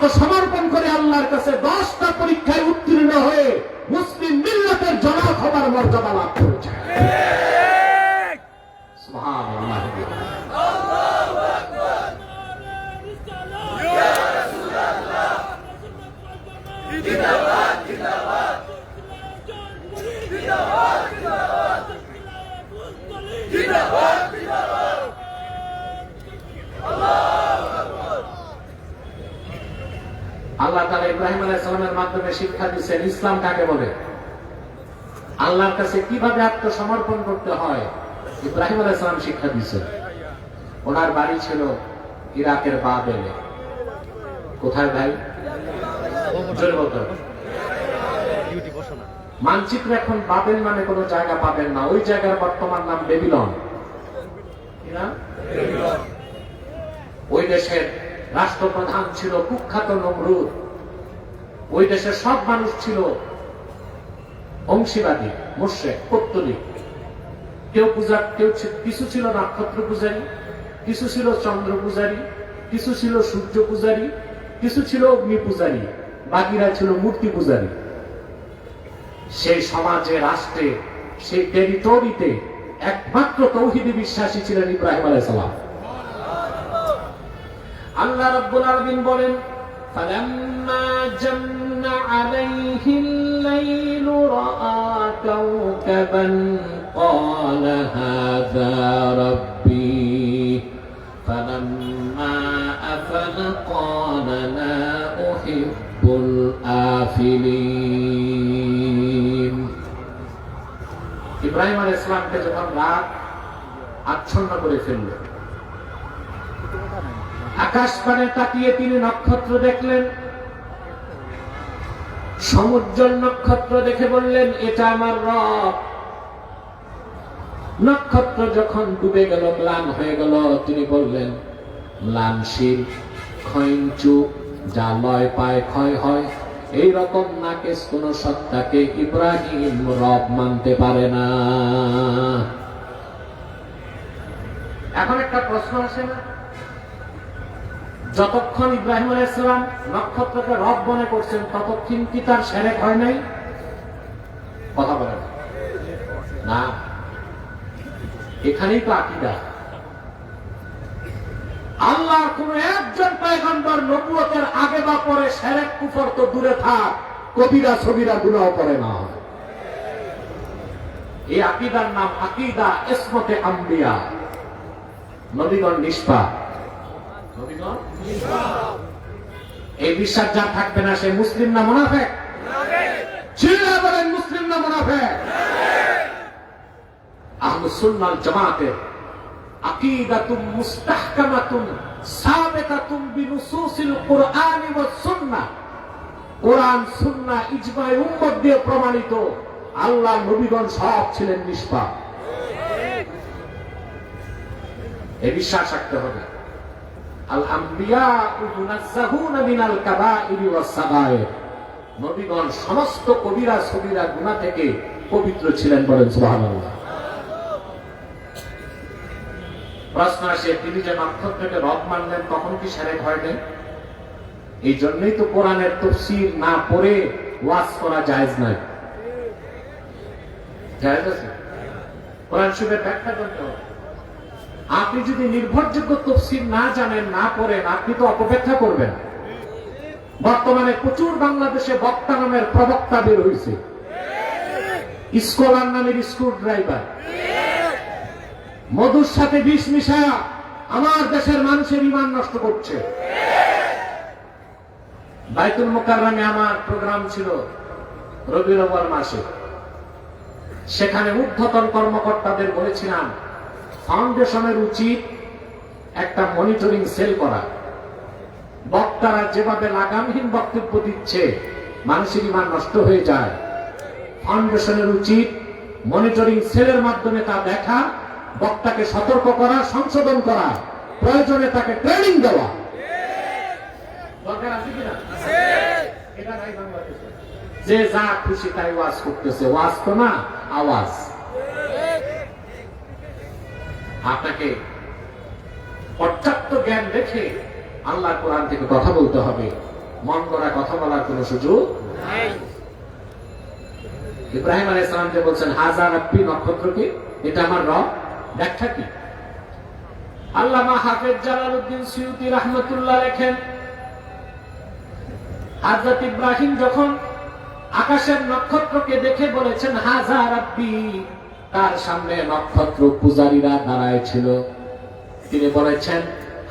আত্মসমর্পণ করে আল্লাহর কাছে 10টা পরীক্ষায় উত্তীর্ণ হয়ে মুসলিম মিল্লাতের জনক হবার মর্যাদা লাভ করেছে। সুবহানাল্লাহ। আল্লাহ তাআলা ইব্রাহিম আলাইহিস সালামের মাধ্যমে শিক্ষা দিয়েছেন ইসলাম কাকে বলে, আল্লাহর কাছে কিভাবে আত্মসমর্পণ করতে হয়। ইব্রাহিম আলাইহিস সালাম শিক্ষা দিয়েছেন। ওনার বাড়ি ছিল ইরাকের বাবেলে। কোথায় ভাই? মানচিত্রে এখন বাবেল নামে কোন জায়গা পাবেন না, ওই জায়গার বর্তমান নাম বেবিলন। ওই দেশের রাষ্ট্রপ্রধান ছিল কুখ্যাত নমরুদ। ওই দেশের সব মানুষ ছিল অংশীবাদী, মুশরিক, পৌত্তলিক। কেউ পূজা, কেউ কিছু ছিল নক্ষত্র পূজারী, কিছু ছিল চন্দ্র পূজারী, কিছু ছিল সূর্য পূজারী, কিছু ছিল অগ্নি পূজারী, বাকিরা ছিল মূর্তি পূজারী। সেই সমাজে, রাষ্ট্রে, সেই টেরিটরিতে একমাত্র তৌহিদে বিশ্বাসী ছিলেন ইব্রাহিম আলাইহিস সালাম। আল্লাহ রাব্বুল আলামিন বলেন, ফালাম্মা জান্না আলাইহিল লাইলু রাআ কাওকাবান ক্বালা হাযা রাব্বী ফালাম্মা আফালা ক্বালা লা উহিব্বুল আফিলিন। ইব্রাহিম আলাইহিস সালামকে যখন রাত আচ্ছন্ন করে ফেলল, আকাশ পানে তাকিয়ে তিনি নক্ষত্র দেখলেন। সমুজ্জ্বল নক্ষত্র দেখে বললেন, এটা আমার রব। নক্ষত্র যখন ডুবে গেল, ম্লান হয়ে গেল, তিনি বললেন, ম্লানশীল, ক্ষয়িঞ্চু, যা লয় পায় ক্ষয় হয়, এইরকম নাকেশ কোন সত্তাকে ইব্রাহিম রব মানতে পারে না। এখন একটা প্রশ্ন আসে না, যতক্ষণ ইব্রাহিম আলাইহিস সালাম নক্ষত্রকে রব মনে করছেন, ততক্ষণ কি তার শিরক হয় নাই? কথা বলেন না। এখানেই তো আকীদা। আল্লাহর কোন একজন পয়গম্বর নবুয়তের আগে বা পরে শিরক কুফর তো দূরে থাক, কবিরা সগীরা গুনাহ করে না। এই আকীদার নাম আকীদা ইসমতে আম্বিয়া, নবীগণ নিষ্পাপ। এই বিশ্বাস যার থাকবে না, সে মুসলিম না মুনাফিক? চিল্লায়ে বলেন, মুসলিম না মুনাফিক? আহলুস সুন্নাহ ওয়াল জামাতের আকীদাতুম মুস্তাহকামাতুন সাবিতাতুন বিনুসুসিল কুরআন ওয়াস সুন্নাহ। কোরআন, সুন্নাহ, ইজমায়ে উম্মত দিয়ে প্রমাণিত, আল্লাহর নবীগণ সব ছিলেন নিষ্পাপ। এই বিশ্বাস রাখতে হবে। আল আম্বিয়া মুনাজ্জাহুনা মিনাল কাবাইরি ওয়াস সাগায়ের। নবীগণ সমস্ত কবিরা সগীরা গুনাহ থেকে পবিত্র ছিলেন, বলেন সুবহানাল্লাহ। প্রশ্ন আসে, তিনি যে নক্ষত্রকে রব মানলেন, তখন কি শিরক হয় নাই? এই জন্যই তো কোরআনের তাফসীর না পড়ে ওয়াজ করা জায়েজ নাই। জায়েজ আছে? কোরআন শরীফের ব্যাখ্যা করতে হবে। আপনি যদি নির্ভরযোগ্য তাফসীর না জানেন, না পড়েন, আপনি তো অপব্যাখ্যা করবেন। বর্তমানে প্রচুর বাংলাদেশে বক্তা নামের প্রবক্তা বের হয়েছে, স্কলার নামের স্ক্রু ড্রাইভার। মধুর সাথে বিষ মিশায়া আমার দেশের মানুষের ঈমান নষ্ট করছে। বাইতুল মুকাররমে আমার প্রোগ্রাম ছিল রবিউল আউয়াল মাসে। সেখানে ঊর্ধ্বতন কর্মকর্তাদের বলেছিলাম, ফাউন্ডেশনের উচিত একটা মনিটরিং সেল করা। বক্তারা যেভাবে লাগামহীন বক্তব্য দিচ্ছে, মানুষের ঈমান নষ্ট হয়ে যায়। ফাউন্ডেশনের উচিত মনিটরিং সেলের মাধ্যমে তা দেখা, বক্তাকে সতর্ক করা, সংশোধন করা, প্রয়োজনে তাকে ট্রেনিং দেওয়া। দরকার আছে কিনা? এটা নাই বাংলাদেশে। যে যা খুশি তাই ওয়াজ করতেছে, ওয়াজ তো না, আওয়াজ। আপনাকে পর্যাপ্ত জ্ঞান রেখে আল্লাহর কোরআন থেকে কথা বলতে হবে। মন গড়া কথা বলার কোন সুযোগ নেই। ইব্রাহিম আলাইহিস সালাম যে বলছেন হাযা রাব্বি, নক্ষত্রকে এটা আমার রব, ব্যাখ্যা কি? আল্লামা হাফেজ জালালউদ্দিন সুয়ুতী রাহমাতুল্লাহ লেখেন, হযরত ইব্রাহিম যখন আকাশের নক্ষত্রকে দেখে বলেছেন হাযা রাব্বি, তার সামনে নক্ষত্র পূজারীরা দাঁড়ায় ছিল। তিনি বলেছেন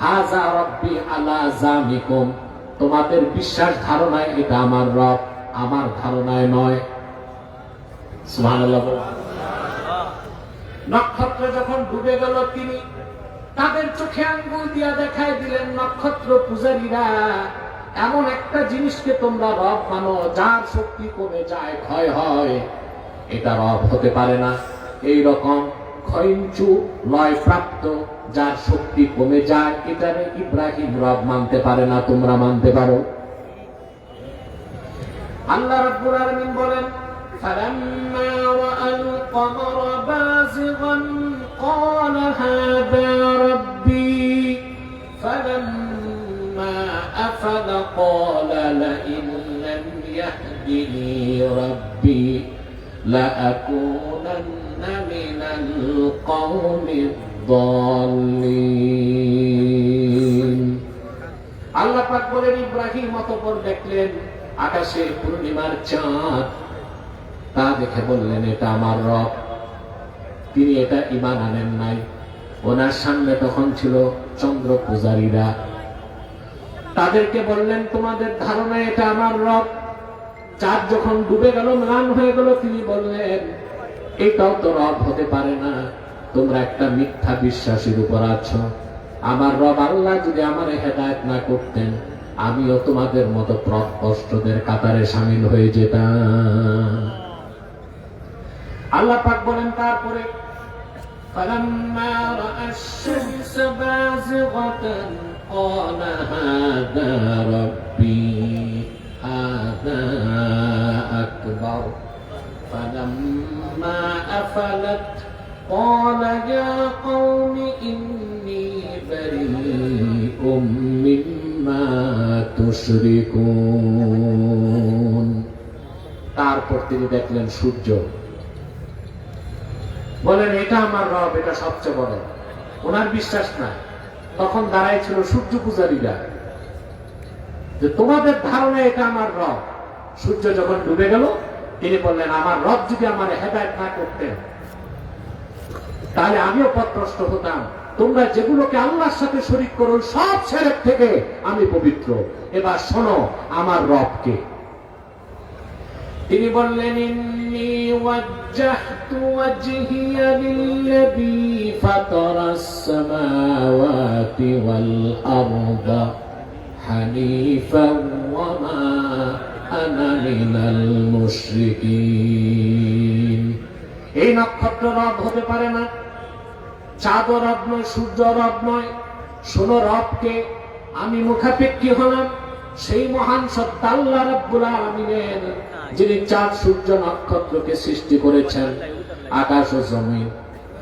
হাযা রাব্বি আলা জামিকুম, তোমাদের বিশ্বাস ধারণায় এটা আমার রব, আমার ধারণায় নয়। সুবহানাল্লাহ। নক্ষত্র যখন ডুবে গেল, তিনি তাদের চোখে আঙ্গুল দিয়া দেখায় দিলেন, নক্ষত্র পূজারীরা, এমন একটা জিনিসকে তোমরা রব মানো যার শক্তি কমে যায়, ক্ষয় হয়, এটা রব হতে পারে না। এই রকম ক্ষয়িঞ্চু লয় প্রাপ্ত যার শক্তি কমে যায়, এটারে ইব্রাহিম রব মানতে পারে না, তোমরা মানতে পারো। আল্লাহ রাব্বুল আলামিন বলেন فَلَمَّا رَأَى الْقَمَرَ بَازِغًا قَالَ هَذَا رَبِّي فَلَمَّا أَفَلَ قَالَ لَئِن لَّمْ يَهْدِنِي رَبِّي لَأَكُونَنَّ مِنَ الْقَوْمِ الضَّالِّينَ। আল্লাহ পাক বলেন ইব্রাহিম অতঃপর দেখলেন আকাশে পূর্ণিমার চাঁদ, তা দেখে বললেন এটা আমার রব। তিনি এটা ঈমান আনেন নাই। ওনার সামনে তখন ছিল চন্দ্র পূজারীরা, তাদেরকে বললেন তোমাদের ধারণা এটা আমার রব। চাঁদ যখন ডুবে গেল, ম্লান হয়ে গেল, তিনি বললেন এটাও তো রব হতে পারে না, তোমরা একটা মিথ্যা বিশ্বাসের উপর আছো। আমার রব আল্লাহ যদি আমার হেদায়েত না করতেন, আমিও তোমাদের মতো পথভ্রষ্টদের কাতারে শামিল হয়ে যেতাম। আল্লাহ পাক বলেন তারপরে فَلَمَّا رَأَى الشَّمْسَ بَازِغَةً قَالَ هَذَا رَبِّي هَذَا أَكْبَرُ فَلَمَّا أَفَلَتْ قَالَ يَا قَوْمِ إِنِّي بَرِيءٌ مِّمَّا تُشْرِكُونَ। তারপর তিনি দেখলেন সূর্য, বলেন এটা আমার রব, এটা সবচেয়ে বড়। ওনার বিশ্বাস না। তখন দাঁড়ায় ছিল সূর্য পূজারীরা, যে তোমাদের ধারণা এটা আমার রব। সূর্য যখন ডুবে গেল, তিনি বললেন আমার রব যদি আমার হেদায়েত না করতেন, তাহলে আমিও পথভ্রষ্ট হতাম। তোমরা যেগুলোকে আল্লাহর সাথে শরীক করো সব শিরক থেকে আমি পবিত্র। এবার শোনো আমার রবকে। তিনি বললেন ইন্নী ওয়াজ্জাহতু ওয়াজহিয়া লিল্লাযী ফাতারাস সামাওয়াতি ওয়াল আরদা হানিফান ওয়া মা আনা মিনাল মুশরিকিন। এই নক্ষত্র রব হতে পারে না, চাঁদ রব নয়, সূর্য রব নয়। শোনো রবকে, আমি মুখাপেক্ষী হলাম সেই মহান সত্তা আল্লাহ রাব্বুল আলামিনের, যিনি চাঁদ সূর্য নক্ষত্রকে সৃষ্টি করেছেন, আকাশ ও জমিন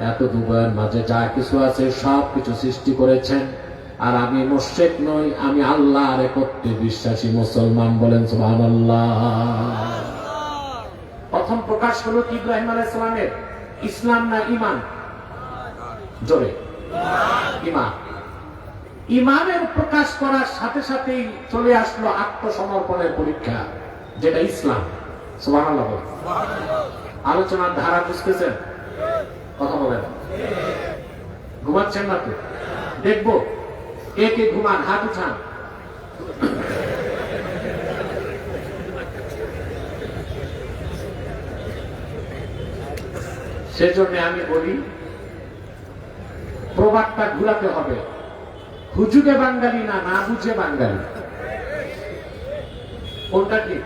এত দুবার মাঝে যা কিছু আছে সব কিছু সৃষ্টি করেছেন। আর আমি মুশরিক নই, আমি আল্লাহর একত্বে বিশ্বাসী মুসলমান। বলেন সুবহানাল্লাহ। প্রথম প্রকাশ হলো কি ইব্রাহিম আলাইহিস সালামের? ইসলাম না ঈমান? জোরে ঈমান। ঈমানের প্রকাশ করার সাথে সাথেই চলে আসলো আত্মসমর্পণের পরীক্ষা, যেটা ইসলাম। সুবহানাল্লাহ। আলোচনার ধারা বুঝতেছেন? কথা বলেন, ঘুমাচ্ছেন না তো? দেখবো কে কে ঘুমান, হাত উঠান। সেজন্য আমি বলি প্রবাদটা ঘুরাতে হবে, হুজুগে বাঙালি না, না বুঝে বাঙালি। কোনটা ঠিক?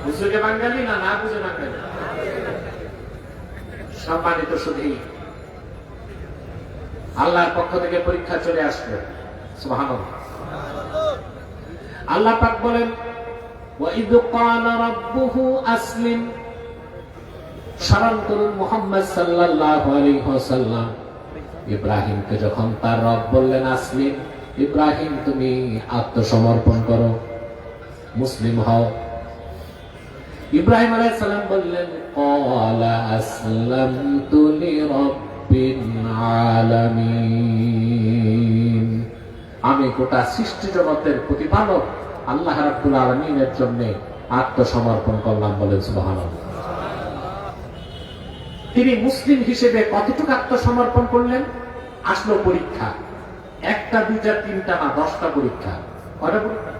হুজুগে বাঙালি না, না বুঝে বাঙালি? সম্মানিত সুধী, আল্লাহর পক্ষ থেকে পরীক্ষা চলে আসবে। সুবহানাল্লাহ। আল্লাহ পাক বলেন ওয়াইদ ক্বালা রাব্বুহু আসলিম। স্মরণ করুন মুহাম্মদ সাল্লাল্লাহু আলাইহি ওয়াসাল্লাম ইব্রাহিমকে যখন তার রব বললেন আসলিম, ইব্রাহিম তুমি আত্মসমর্পণ করো, মুসলিম হও। ইব্রাহিম আলাইহিস সালাম বললেন, ক্বালা আসলামতু লিরাব্বিল আলামিন, আমি গোটা সৃষ্টি জগতের প্রতিপালক আল্লাহ রাব্বুল আলামিনের জন্য আত্মসমর্পণ করলাম। বলেন সুবহানাল্লাহ। তিনি মুসলিম হিসেবে কতটুকু আত্মসমর্পণ করলেন? আসলো পরীক্ষা, একটা দুইটা তিনটা না 10টা পরীক্ষা। কয়টা পরীক্ষা?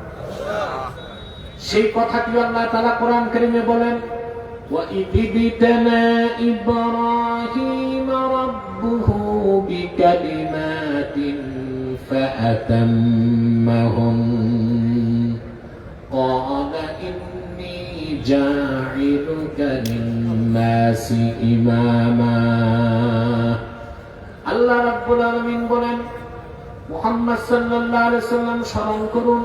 সেই কথাটি আল্লাহ তাআলা কোরআন কারীমে বলেন, ওয়া ইবতালা ইব্রাহিম রাব্বুহু বিকালিমাতিন ফাআতাম্মাহুন ক্বালা ইন্নী জাঈলুকা লিন-নাসি ইমামা। আল্লাহ রাব্বুল আলামিন বলেন, মুহাম্মদ সাল্লাল্লাহু আলাইহি ওয়াসাল্লাম স্মরণ করুন,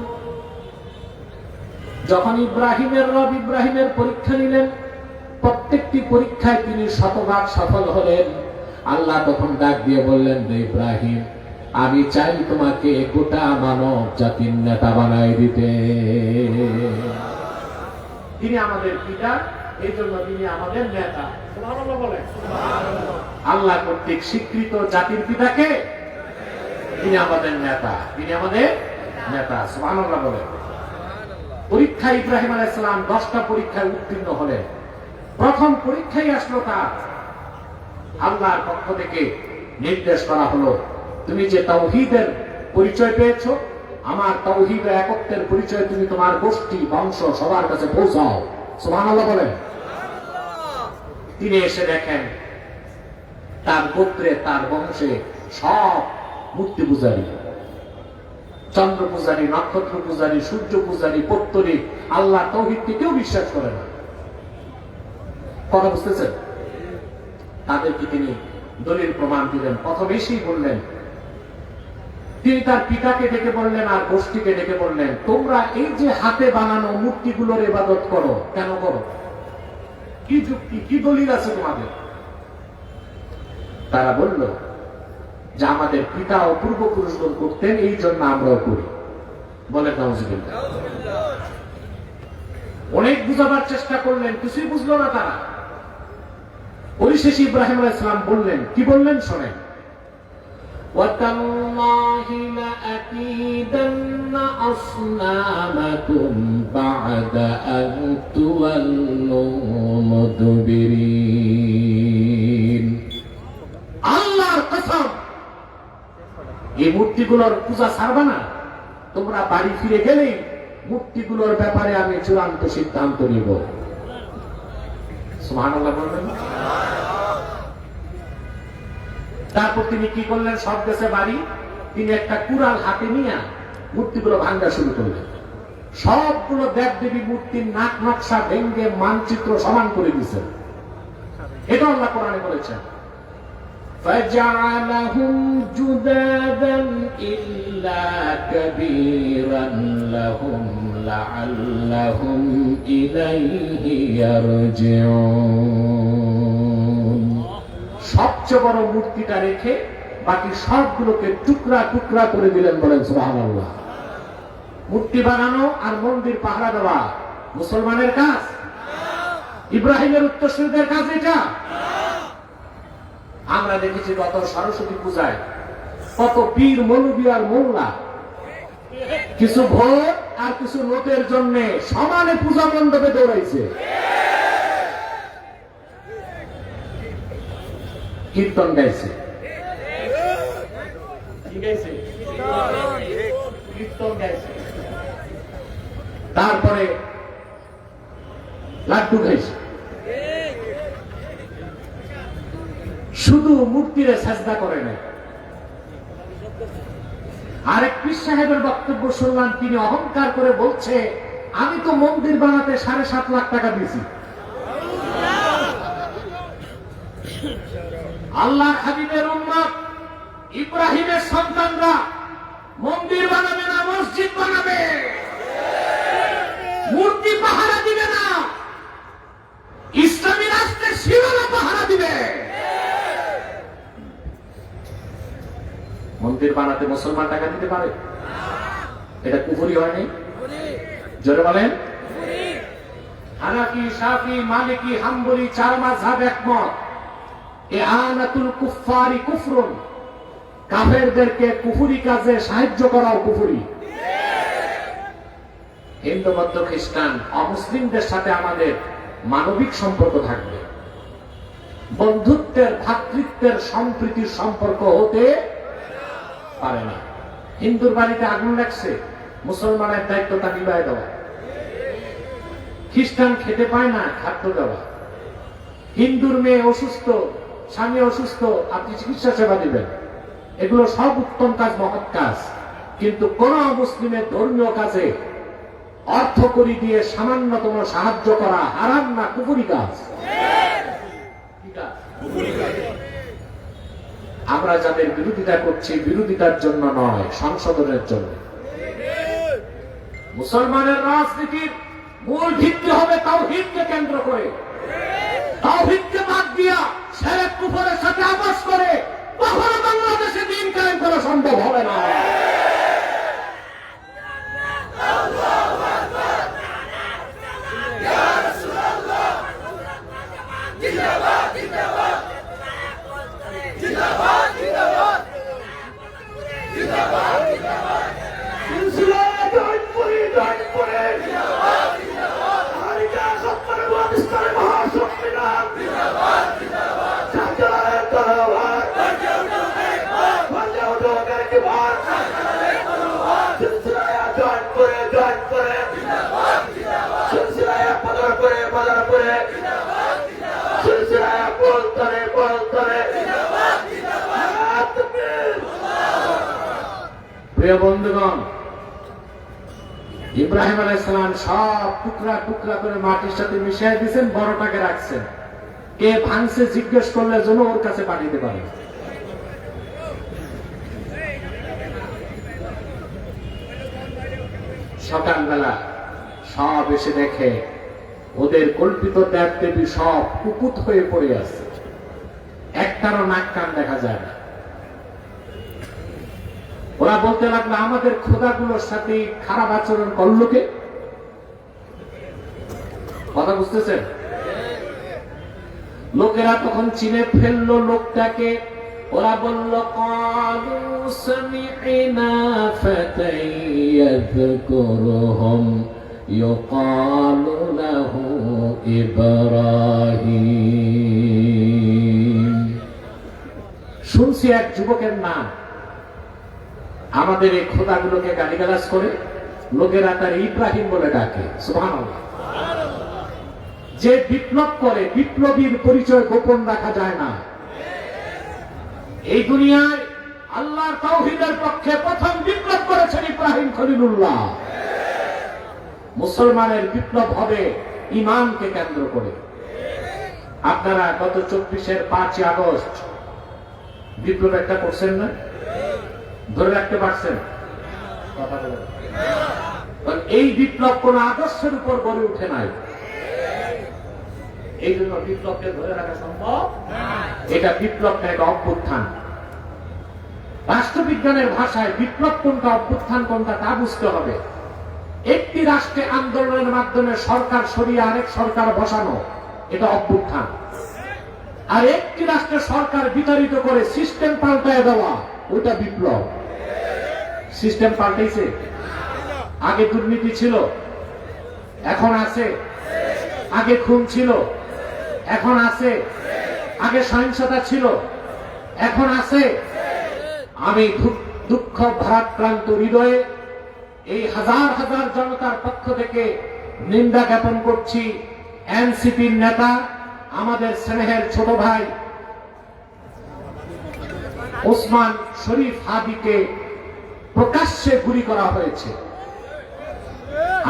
যখন ইব্রাহিমের রব ইব্রাহিমের পরীক্ষা নিলেন, প্রত্যেকটি পরীক্ষায় তিনি শতভাগ সফল হলেন। আল্লাহ তখন ডাক দিয়ে বললেন, ইব্রাহিম, আমি চাই তোমাকে গোটা মানব জাতির নেতা বানাই দিতে। তিনি আমাদের পিতা, এই জন্য তিনি আমাদের নেতা। সুবহানাল্লাহ বলেন। আল্লাহ কর্তৃক স্বীকৃত জাতির পিতাকে তিনি আমাদের নেতা, তিনি আমাদের নেতা। সুবহানাল্লাহ বলেন। পরীক্ষা ইব্রাহিম আলাইহিস সালাম 10টা পরীক্ষায় উত্তীর্ণ হলেন। প্রথম পরীক্ষায় আসলো তার আল্লাহর পক্ষ থেকে নির্দেশ করা হলো, তুমি যে তাওহীদের পরিচয় পেয়েছো, আমার তাওহীদ একত্বের পরিচয় তুমি তোমার গোষ্ঠী বংশ সবার কাছে পৌঁছাও। সুবহানাল্লাহ বলেন। তিনি এসে দেখেন তার গোত্রে তার বংশে সব মূর্তি পূজারী, চন্দ্র পূজারী, নক্ষত্র পূজারী, সূর্য পূজারী, পত্তরী, আল্লাহ তাওহীদকে কেউ বিশ্বাস করে না। কথা বুঝতেছেন? তাদেরকে তিনি দলিল প্রমাণ দিলেন। প্রথমেই বললেন, তিনি তার পিতাকে ডেকে বললেন আর গোষ্ঠীকে ডেকে বললেন, তোমরা এই যে হাতে বানানো মূর্তিগুলোর ইবাদত করো, কেন করো? কি যুক্তি, কি দলিল আছে তোমাদের? তারা বলল যে আমাদের পিতা ও পূর্বপুরুষগণ করতেন, এই জন্য আমরাও করি। বলে নাউজুবিল্লাহ। অনেক বুঝাবার চেষ্টা করলেন, কিছুই বুঝলো না তারা। পরিশেষে ইব্রাহিম আলাইহিস সালাম বললেন, কি বললেন শোনেন, ওয়াতাল্লাহি লাআকিদান্না আসনামাকুম বা'দা আন তুওয়াল্লু মুদবিরিন। আল্লাহর কসম, এই মূর্তিগুলোর পূজা ছাড়বা না। তোমরা বাড়ি ফিরে গেলেই মূর্তিগুলোর ব্যাপারে আমি চূড়ান্ত সিদ্ধান্ত নিব। সুবহানাল্লাহ বলবেন। তারপর তিনি কি করলেন? সব দেশে বাড়ি, তিনি একটা কুড়াল হাতে নিয়ে মূর্তিগুলো ভাঙা শুরু করলেন। সবগুলো দেব দেবী মূর্তির নাক নকশা ভেঙ্গে মানচিত্র সমান করে দিয়েছেন। এটা আল্লাহ কোরআনে বলেছেন, فَجَعَلَهُمْ جُذَاذًا إِلَّا كَبِيرًا لَهُمْ لَعَلَّهُمْ إِلَيْهِ يَرْجِعُونَ। সবচেয়ে বড় মূর্তিটা রেখে বাকি সবগুলোকে টুকরা টুকরা করে দিলেন। বলেন সুবহানাল্লাহ। মূর্তি বানানো আর মন্দির পাহারা দেওয়া মুসলমানের কাজ? ইব্রাহিমের উত্তরসূরিদের কাজ এটা? আমরা দেখেছি গত সরস্বতী পূজায় কত পীর মৌলবী আর মোল্লা কিছু ভোট আর কিছু নোটের জন্য সমানে পূজা মণ্ডপে দৌড়াইছে, কীর্তন গাইছে। তারপরে লাড্ডু খাইছে। শুধু মূর্তিরে সাজদা করে নাই। আরেক পীর সাহেবের বক্তব্য শুনলাম, তিনি অহংকার করে বলছে, আমি তো মন্দির বানাতে 7.5 লাখ টাকা দিয়েছি। আল্লাহর হাবিবের উম্মত ইব্রাহিমের সন্তানরা মন্দির বানাবে না, মসজিদ বানাবে, মূর্তি পাহারা দিবে না, ইসলামী রাষ্ট্রের সীমানা পাহারা দিবে। মন্দির বানাতে মুসলমান টাকা দিতে পারে? এটা কুফরি হয়নি? জোরে বলেন। হানাফি, শাফি, মালিকি, হাম্বলি 4 মাযহাব একমত, ইআনাতুল কুফফারি কুফরুন, কাফেরদেরকে কুফরি কাজে সাহায্য করাও কুফরি। হিন্দু, বৌদ্ধ, খ্রিস্টান, অমুসলিমদের সাথে আমাদের মানবিক সম্পর্ক থাকবে, বন্ধুত্বের, ভ্রাতৃত্বের, সম্প্রীতির সম্পর্ক হতে পারে না। হিন্দুর বাড়িতে আগুন লাগছে, মুসলমানের দায়িত্বটা নিভায় দেওয়া। খ্রিস্টান খেতে পায় না, খাদ্য দেওয়া। হিন্দুর মেয়ে অসুস্থ, স্বামী অসুস্থ, আপনি চিকিৎসা সেবা দিবেন। এগুলো সব উত্তম কাজ, মহৎ কাজ। কিন্তু কোন মুসলিমের ধর্মীয় কাজে অর্থ করি দিয়ে সামান্যতম সাহায্য করা হারাম না কুফরি কাজ? আমরা যাদের বিরোধিতা করছি, বিরোধিতার জন্য নয়, সংশোধনের জন্য। মুসলমানের রাজনীতির মূল ভিত্তি হবে তাওহীদকে কেন্দ্র করে। তাওহীদকে বাদ দিয়া শিরক কুফরের সাথে আপোষ করে কখনো বাংলাদেশে দিন কায়েম করা সম্ভব হবে না। প্রিয় বন্ধুগণ, ইব্রাহিম আলাইহিস সালাম সব টুকরা টুকরা করে মাটির সাথে মিশিয়ে দিয়েছেন, বড়টাকে রাখছেন। কে ভাঙছে জিজ্ঞেস করলে যেন ওর কাছে পাঠিয়ে পারে। সকালবেলা সব এসে দেখে ওদের কল্পিত দেব দেবী সব কুকুত হয়ে পড়ে আছে, একটারও নাক কান দেখা যায় না। ওরা বলতে লাগলো, আমাদের খোদাগুলোর সাথে খারাপ আচরণ করলো কে? কথা বুঝতেছেন? লোকেরা তখন চিনে ফেললো লোকটাকে। ওরা বলল, ক্বালু সামি'না ফাতান ইয়াযকুরুহুম ইউকালু লাহু ইব্রাহিম। শুনছি এক যুবকের নাম, আমাদের এই খোদাগুলোকে গালিগালাজ করে, লোকেরা তার ইব্রাহিম বলে ডাকে। সুবহানাল্লাহ। যে বিপ্লব করে, বিপ্লবীর পরিচয় গোপন রাখা যায় না। এই দুনিয়ায় আল্লাহর তাওহীদের পক্ষে প্রথম বিপ্লব করেছেন ইব্রাহিম খলিলুল্লাহ। মুসলমানের বিপ্লব হবে ঈমানকে কেন্দ্র করে। আপনারা গত 24-এর 5 আগস্ট বিপ্লব একটা করছেন না? ধরে রাখতে পারছেন? কথা বলেন। এই বিপ্লব কোন আদর্শের উপর গড়ে উঠে নাই, এই জন্য বিপ্লবকে ধরে রাখা সম্ভব। এটা বিপ্লবটা একটা অভ্যুত্থান। রাষ্ট্রবিজ্ঞানের ভাষায় বিপ্লব কোনটা, অভ্যুত্থান কোনটা তা বুঝতে হবে। একটি রাষ্ট্রে আন্দোলনের মাধ্যমে সরকার সরিয়ে আরেক সরকার বসানো, এটা অভ্যুত্থান। আর একটি রাষ্ট্রে সরকার বিতাড়িত করে সিস্টেম পাল্টায় দেওয়া, ওইটা বিপ্লব। সিস্টেম পাল্টাইছে? আগে দুর্নীতি ছিল, এখন আছে। আগে খুন ছিল, এখন আছে। আগে সহিংসতা ছিল, এখন আছে। আমি দুঃখ ভারাক্রান্ত হৃদয়ে এই হাজার হাজার জনতার পক্ষ থেকে নিন্দা জ্ঞাপন করছি এনসিপির নেতা, আমাদের স্নেহের ছোট ভাই ওসমান শরীফ হাদিকে প্রকাশ্যে গুলি করা হয়েছে।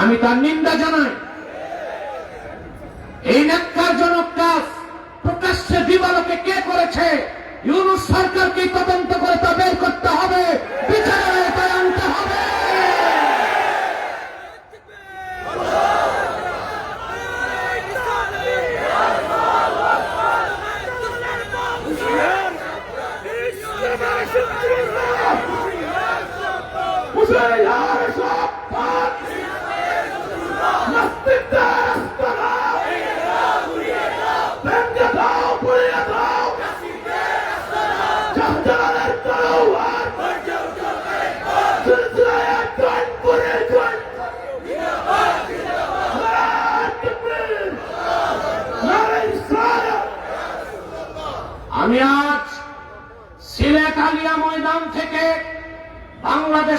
আমি তার নিন্দা জানাই। এই ন্যাক্কারজনক কাজ প্রকাশ্যে দিবালোকে কে করেছে? ইউনূস সরকারকে তদন্ত করে তা বের করতে হবে, বিচারের আওতায় আনতে হবে। মুসলমান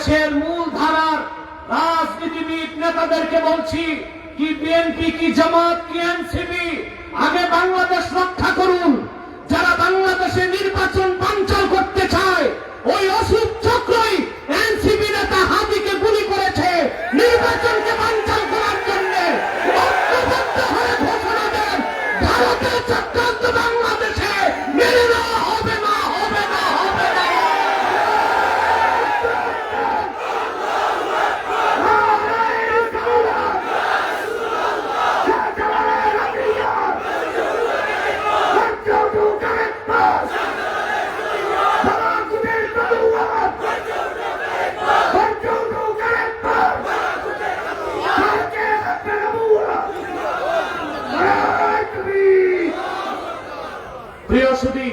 বাংলাদেশের মূল ধারার রাজনীতিবিদ নেতাদেরকে বলছি, কি বিএনপি, কি জামাত, কি এনসিপি, আগে বাংলাদেশ রক্ষা করুন। যারা বাংলাদেশে নির্বাচন বানচাল করতে চায়, ওই অসুখ চক্রই এনসিপি নেতা হাদিকে গুলি করেছে নির্বাচনকে বানচাল করার জন্য। ঐক্যবদ্ধ হয়ে ঘোষণা দেন, ভারতের চক্রান্ত বাংলাদেশে মেনে নেওয়া হবে না, হবে না, হবে না। প্রিয় সুধী,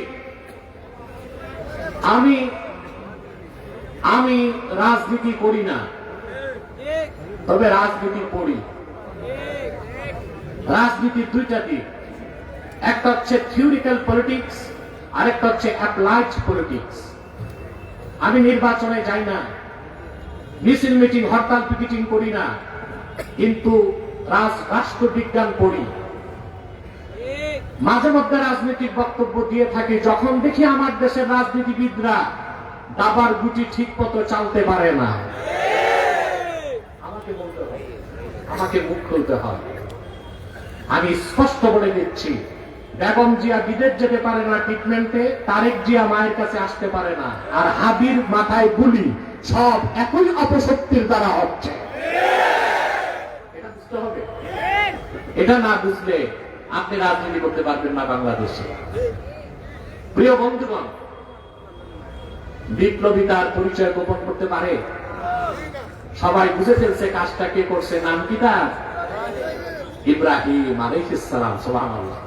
আমি রাজনীতি করি না, তবে রাজনীতি পড়ি। রাজনীতির দুইটা দিক, একটা হচ্ছে থিওরিক্যাল পলিটিক্স, আরেকটা হচ্ছে অ্যাপ্লাইড পলিটিক্স। আমি নির্বাচনে যাই না, মিছিল মিটিং হরতাল পিকেটিং করি না, কিন্তু রাষ্ট্রবিজ্ঞান পড়ি। মাঝে মধ্যে রাজনৈতিক বক্তব্য দিয়ে থাকি, যখন দেখি আমার দেশের রাজনীতিবিদরা দাবার গুটি ঠিক মতো চালতে পারে না, আমাকে বলতে হয়, আমাকে মুখ খুলতে হয়। আমি স্পষ্ট বলে দিচ্ছি, বেগম জিয়া বিদেশ যেতে পারে না ট্রিটমেন্টে, তারেক জিয়া মায়ের কাছে আসতে পারে না, আর হাবির মাথায় গুলি, সব একই অপশক্তির দ্বারা হচ্ছে। এটা বুঝতে হবে। এটা না বুঝলে আপনি রাজনীতি করতে পারবেন না বাংলাদেশে। প্রিয় বন্ধুগণ, বিপ্লবী তার পরিচয় গোপন করতে পারে? সবাই বুঝে ফেলছে কাজটা কে করছে। নাম কি তার? ইব্রাহিম আলাইহিস সালাম। সুবহানাল্লাহ।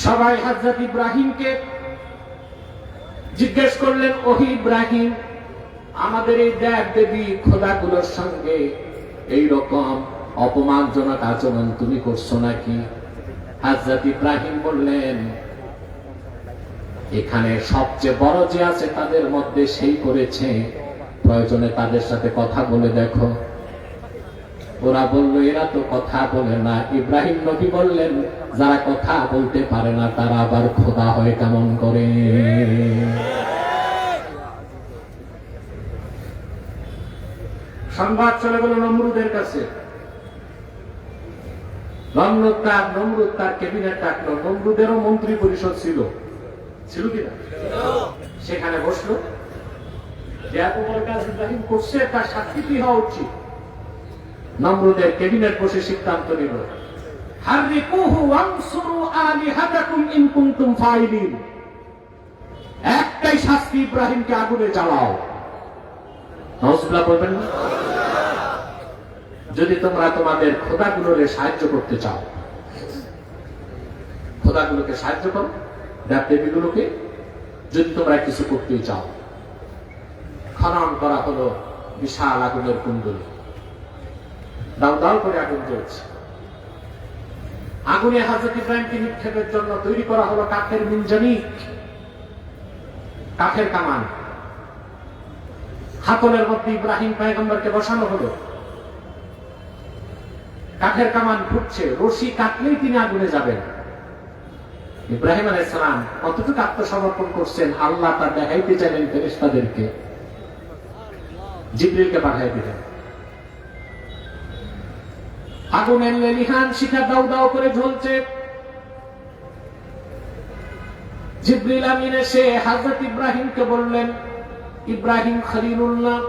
সবাই হযরত ইব্রাহিমকে জিজ্ঞেস করলেন, ওহি ইব্রাহিম, আমাদের এই দেব দেবী খোদাগুলোর সঙ্গে এইরকম অপমানজনক আচরণ তুমি করছো নাকি? হযরত ইব্রাহিম বললেন, এখানে সবচেয়ে বড় যে আছে তাদের মধ্যে সেই করেছে, প্রয়োজনে তাদের সাথে কথা বলে দেখো। ওরা বলল, এরা তো কথা বলে না। ইব্রাহিম নবী বললেন, যারা কথা বলতে পারে না তারা আবার খোদা হয় কেমন করে? সংবাদ চলে গেল নমরুদের কাছে। নমরুদ তার ক্যাবিনেট ডাকলো। নমরুদেরও মন্ত্রী পরিষদ ছিল কিনা? সেখানে বসলো। যে এত বড় কাজ ইব্রাহিম করছে, তার শাস্তি কি হওয়া উচিত? নমরুদের ক্যাবিনেট বসে সিদ্ধান্ত নিল, হাররিকুহু ওয়ানসুরু আলিহাতাকুম ইন কুনতুম ফাইলিন। একটাই শাস্তি, ইব্রাহিমকে আগুনে জ্বালাও। নাউজুবিল্লাহ বলবেন না? যদি তোমরা তোমাদের খোদাগুলোরে সাহায্য করতে চাও, খোদাগুলোকে সাহায্য করো, দেবদেবীগুলোকে যদি তোমরা কিছু করতে চাও। খনন করা হলো বিশাল আগুনের কুণ্ডলী, দাও দাও করে আগুন জ্বলছে। আগুনে হযরত ইব্রাহিমকে নিক্ষেপের জন্য তৈরি করা হলো কাঠের মিনজানিক, কাঠের কামান। হাতলের মধ্যে ইব্রাহিম পয়গম্বরকে বসানো হলো। কাঠের কামান ফুটছে, রশি কাটলেই তিনি আগুনে যাবেন। ইব্রাহিম আলাইহিস সালাম কতটুকু আত্মসমর্পণ করছেন, আল্লাহ তা দেখাইতে চাইলেন ফেরেশতাদেরকে, জিবরিলকে পাঠিয়ে দিলেন। আগুনের লেলিহান শিখা দাউ দাউ করে জ্বলছে। জিবরিল আমিন এসে হযরত ইব্রাহিমকে বললেন, ইব্রাহিম খলিলুল্লাহ,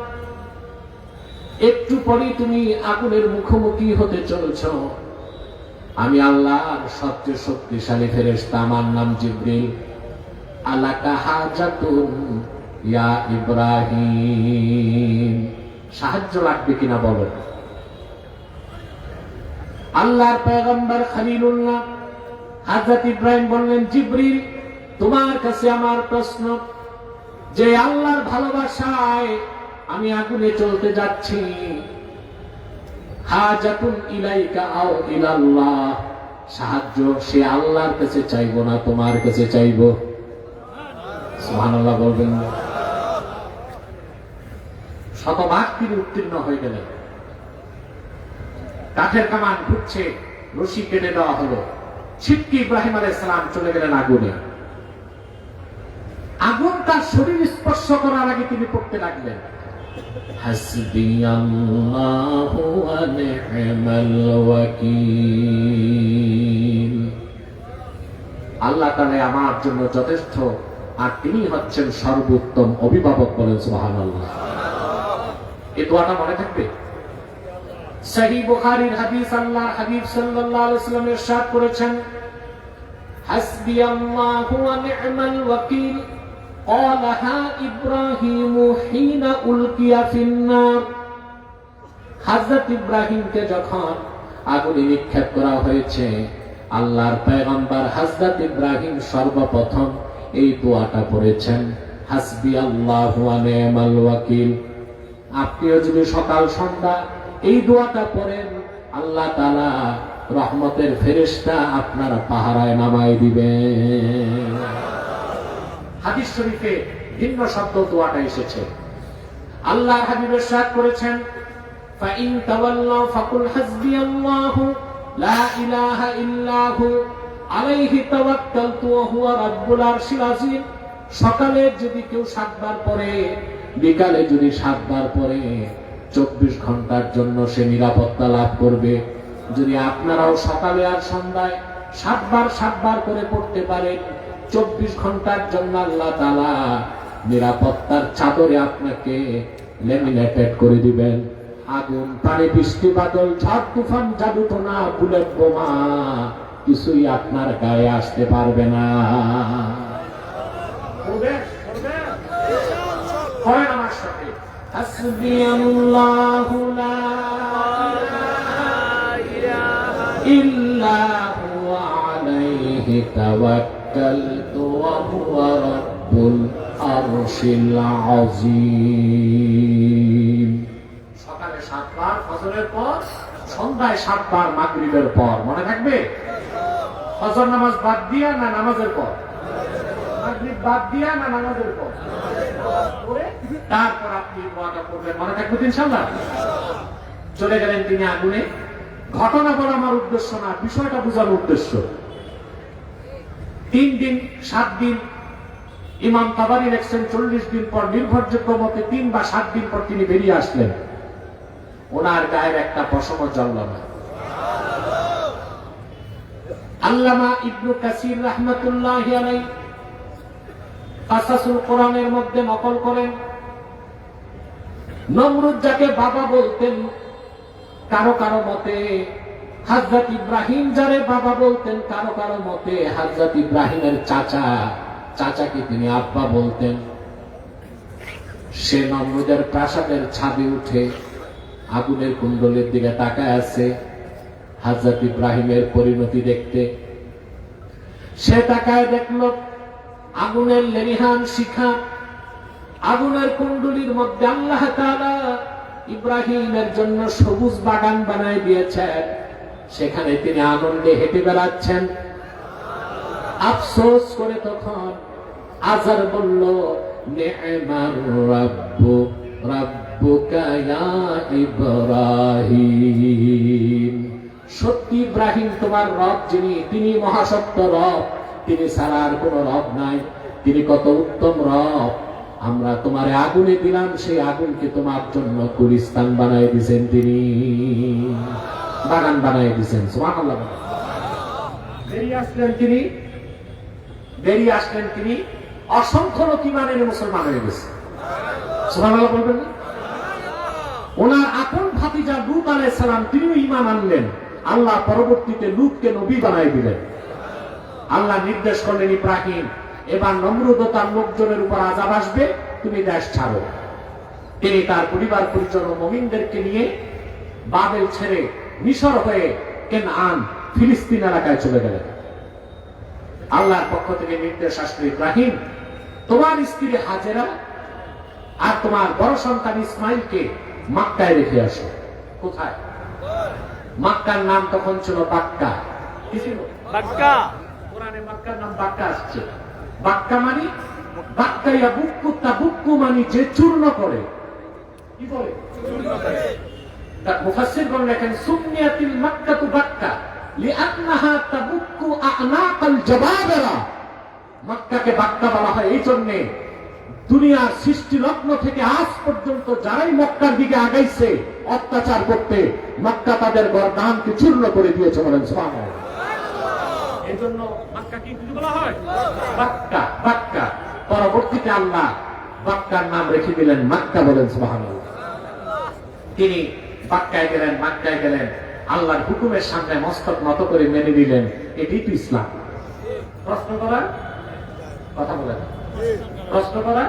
একটু পরেই তুমি আগুনের মুখোমুখি হতে চলেছ। আমি আল্লাহর সবচেয়ে শক্তিশালী ফেরেশতা, আমার নাম জিবরিল। আলাকা হাজাতুন ইয়া ইব্রাহিম, সাহায্য লাগবে কিনা বলো। আল্লাহর পয়গম্বর খলিলুল্লাহ হযরত ইব্রাহিম বললেন, জিবরিল, তোমার কাছে আমার প্রশ্ন, যে আল্লাহর ভালোবাসায় আমি আগুনে চলতে যাচ্ছি, হাজাতুন ইলাইকা আও ইলাল্লাহ, সাহায্য সে আল্লাহর কাছে চাইবো না তোমার কাছে চাইবো? সুবহানাল্লাহ বলবেন না? শতভাগ তিনি উত্তীর্ণ হয়ে গেলেন। কাঠের কামান ঘুরছে, রশি কেটে দেওয়া হলো, ছিটকে ইব্রাহিম আলাইহিস সালাম চলে গেলেন আগুনে। আগুন তার শরীর স্পর্শ করার আগে তিনি পড়তে লাগলেন, হাসবিয়াল্লাহু ওয়া নি'মাল ওয়াকিল। আল্লাহ তাআলা আমার জন্য যথেষ্ট, আর তিনি হচ্ছেন সর্বোত্তম অভিভাবক। বলেন সুবহানাল্লাহ। এই দোয়াটা মনে থাকবে। সহিহ বুখারীর হাদিস, আল্লাহর হাবিব সাল্লাল্লাহু আলাইহি ওয়াসাল্লাম ইরশাদ করেছেন, হাসবিয়াল্লাহু ওয়া নি'মাল ওয়াকিল ক্বালাহা ইব্রাহিম হিনা উলকিয়া ফিন-নার। হযরত ইব্রাহিমকে যখন আগুনে নিক্ষেপ করা হয়েছে, আল্লাহর পয়গম্বর হযরত ইব্রাহিম সর্বপ্রথম এই দোয়াটা পড়েছেন, হাসবিয়াল্লাহু ওয়া নি'মাল ওয়াকিল। আপনিও যদি সকাল সন্ধ্যা এই দোয়াটা পড়েন, আল্লাহ তাআলা রহমতের ফেরেশতা আপনার পাহারায় নামায় দিবেন। হাদিস শরীফে ভিন্ন শব্দ দোয়াটা এসেছে। আল্লাহর হাবিব ইরশাদ করেছেন, ফাইন তাওয়াল্লাউ ফাকুল হাসবিয়াল্লাহু লা ইলাহা ইল্লাহু আলাইহি তাওয়াক্কালতু ওয়া হুয়া রাব্বুল আরশিল আযীম। সকালে যদি কেউ 7 বার পড়ে, বিকালে যদি 7 বার পড়ে, 24 ঘন্টার জন্য সে নিরাপত্তা লাভ করবে। যদি আপনারাও সকালে আর সন্ধ্যায় 7 বার করে পড়তে পারেন, 24 ঘন্টার জন্য আল্লাহ তাআলা নিরাপত্তার চাদরে আপনাকে লেমিনেটেড করে দিবেন। আগুন, পানি, বৃষ্টি, বাদল, ঝড়, তুফান, জাদুটোনা, বুলেট বোমা কিছুই আপনার গায়ে আসতে পারবে না। আমার সাথে হাসবিয়াল্লাহু লা ইলাহা ইল্লা হুয়া আলাইহি তাওয়াক্কালতু ওয়া হুয়া রাব্বুল আরশিল আযীম। সকালে 7 বার ফজরের পর, সন্ধ্যায় 7 বার মাগরিবের পর। মনে থাকবে? ফজর নামাজ বাদ দিয়া না নামাজের পর? মাগরিব বাদ দিয়া না নামাজের পর? তারপর আপনি দোয়াটা পড়বেন। মনে থাকবে ইনশাআল্লাহ। চলে গেলেন তিনি আগুনে। ঘটনা বলা আমার উদ্দেশ্য না, বিষয়টা বোঝানোর উদ্দেশ্য। 3 দিন 7 দিন, ইমাম তাবারী লিখছেন 40 দিন পর, নির্ভরযোগ্য মতে 3 বা 7 দিন পর তিনি বেরিয়ে আসলেন। ওনার গায়ের একটা পশমও জ্বলল না। আল্লামা ইবনু কাসির রাহমাতুল্লাহি আলাইহি কাসাসুল কোরআনের মধ্যে নকল করেন, নমরুদ যাকে বাবা বলতেন, কারো কারো মতে হযরত ইব্রাহিম যারে বাবা বলতেন, কারো কারো মতে হযরত ইব্রাহিমের চাচাকে তিনি আব্বা বলতেন। সে নমরুদের প্রাসাদের ছাদে উঠে আগুনের কুণ্ডলের দিকে তাকায় আছে হযরত ইব্রাহিমের পরিণতি দেখতে। সে তাকায় দেখল আগুনের লেলিহান শিখা, আগুনের কুণ্ডলীর মধ্যে আল্লাহ তাআলা ইব্রাহিমের জন্য সবুজ বাগান বানায় দিয়েছেন। সেখানে তিনি আনন্দে হেঁটে বেড়াচ্ছেন। আফসোস করে তখন আজার বলল, নি'মার রাব্বু রাব্বুকা ইয়া ইব্রাহিম। সত্যি ইব্রাহিম, তোমার রব যিনি, তিনি মহাসত্য রব, তিনি ছাড়া আর কোন রব নাই। তিনি কত উত্তম রব। আমরা তোমারে আগুনে দিলাম, সেই আগুনকে তোমার জন্য গুলিস্তান বানাই দিয়েছেন, তিনি বাগান বানাই দিয়েছেন। সুবহানাল্লাহ। বেরিয়ে আসলেন তিনি অসংখ্য লোক ঈমানের মুসলমান হয়ে গেছে। সুবহানাল্লাহ বলবেন না? ওনার আপন ভাতিজা লূত আলাইহিস সালাম, তিনিও ঈমান আনলেন। আল্লাহ পরবর্তীতে লূতকে নবী বানাই দিলেন। আল্লাহ নির্দেশ করলেন, ইব্রাহিম, এবার নমরুদ ও তার লোকজনের উপর আযাব আসবে, তুমি দেশ ছাড়ো। তিনি তার পরিবার পরিজন ও মুমিনদেরকে নিয়ে বাবেল ছেড়ে মিশর হয়ে কেনআন, ফিলিস্তিন এলাকায় চলে গেলেন। আল্লাহর পক্ষ থেকে নির্দেশ আসলো, ইব্রাহিম, তোমার স্ত্রী হাজেরা আর তোমার বড় সন্তান ইসমাইলকে মক্কায় রেখে আসো। কোথায়? মক্কার নাম তখন ছিল বাক্কা। কি ছিল? বাক্কা। কোরআনে মক্কার নাম বাক্কা আসছে। বাক্কা মানে বাক্কাইয়া বুক্কু, তা বুক্কু মানে যে চূর্ণ করে। কি বলে? মুফাসসিরগণ লেখেন সুন্নিয়াতিল মাক্কাতু বাক্কা লিআন্নাহা তাবুক্কু আ'নাকাল জাবাবিরা। মক্কাকে বাক্কা বলা হয় এই জন্য, দুনিয়ার সৃষ্টি লগ্ন থেকে আজ পর্যন্ত যারাই মক্কার দিকে আগাইছে অত্যাচার করতে, মক্কা তাদের গর্দানকে চূর্ণ করে দিয়েছে। বলেন সুবহানাল্লাহ। এই জন্য মক্কা কি বলা হয়? বাক্কা। বাক্কা। পরবর্তীতে আল্লাহ বাক্কার নাম রেখে দিলেন মক্কা। বলেন সুবহানাল্লাহ। তিনি বাক্কায় গেলেন, মক্কায় গেলেন, আল্লাহর হুকুমের সামনে মস্তক নত করে মেনে নিলেন। এটাই তো ইসলাম। প্রশ্ন করা কথা বলেন, প্রশ্ন করা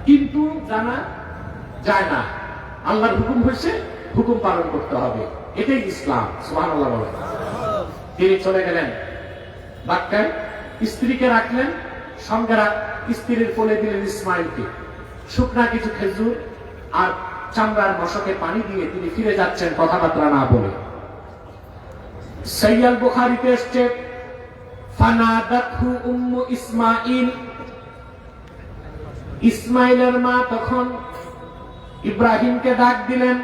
কিন্তু জানা যায় না। আল্লাহর হুকুম হয়েছে, হুকুম পালন করতে হবে, এটাই ইসলাম। সুবহানাল্লাহ বলেন। তিনি চলে গেলেন বাক্কায়, স্ত্রীকে রাখলেন সঙ্গে, স্ত্রীর কোলে দিলেন ইসমাইলকে। শুকনা কিছু খেজুর আর চামড়ার মশকে পানি দিয়ে তিনি ফিরে যাচ্ছেন কথাবার্তা না বলে। সহিহ বুখারীতে এসেছে ফানাদাতহু উম্মু ইসমাইল। ইসমাইলের মা তখন ইব্রাহিমকে ডাক দিলেন।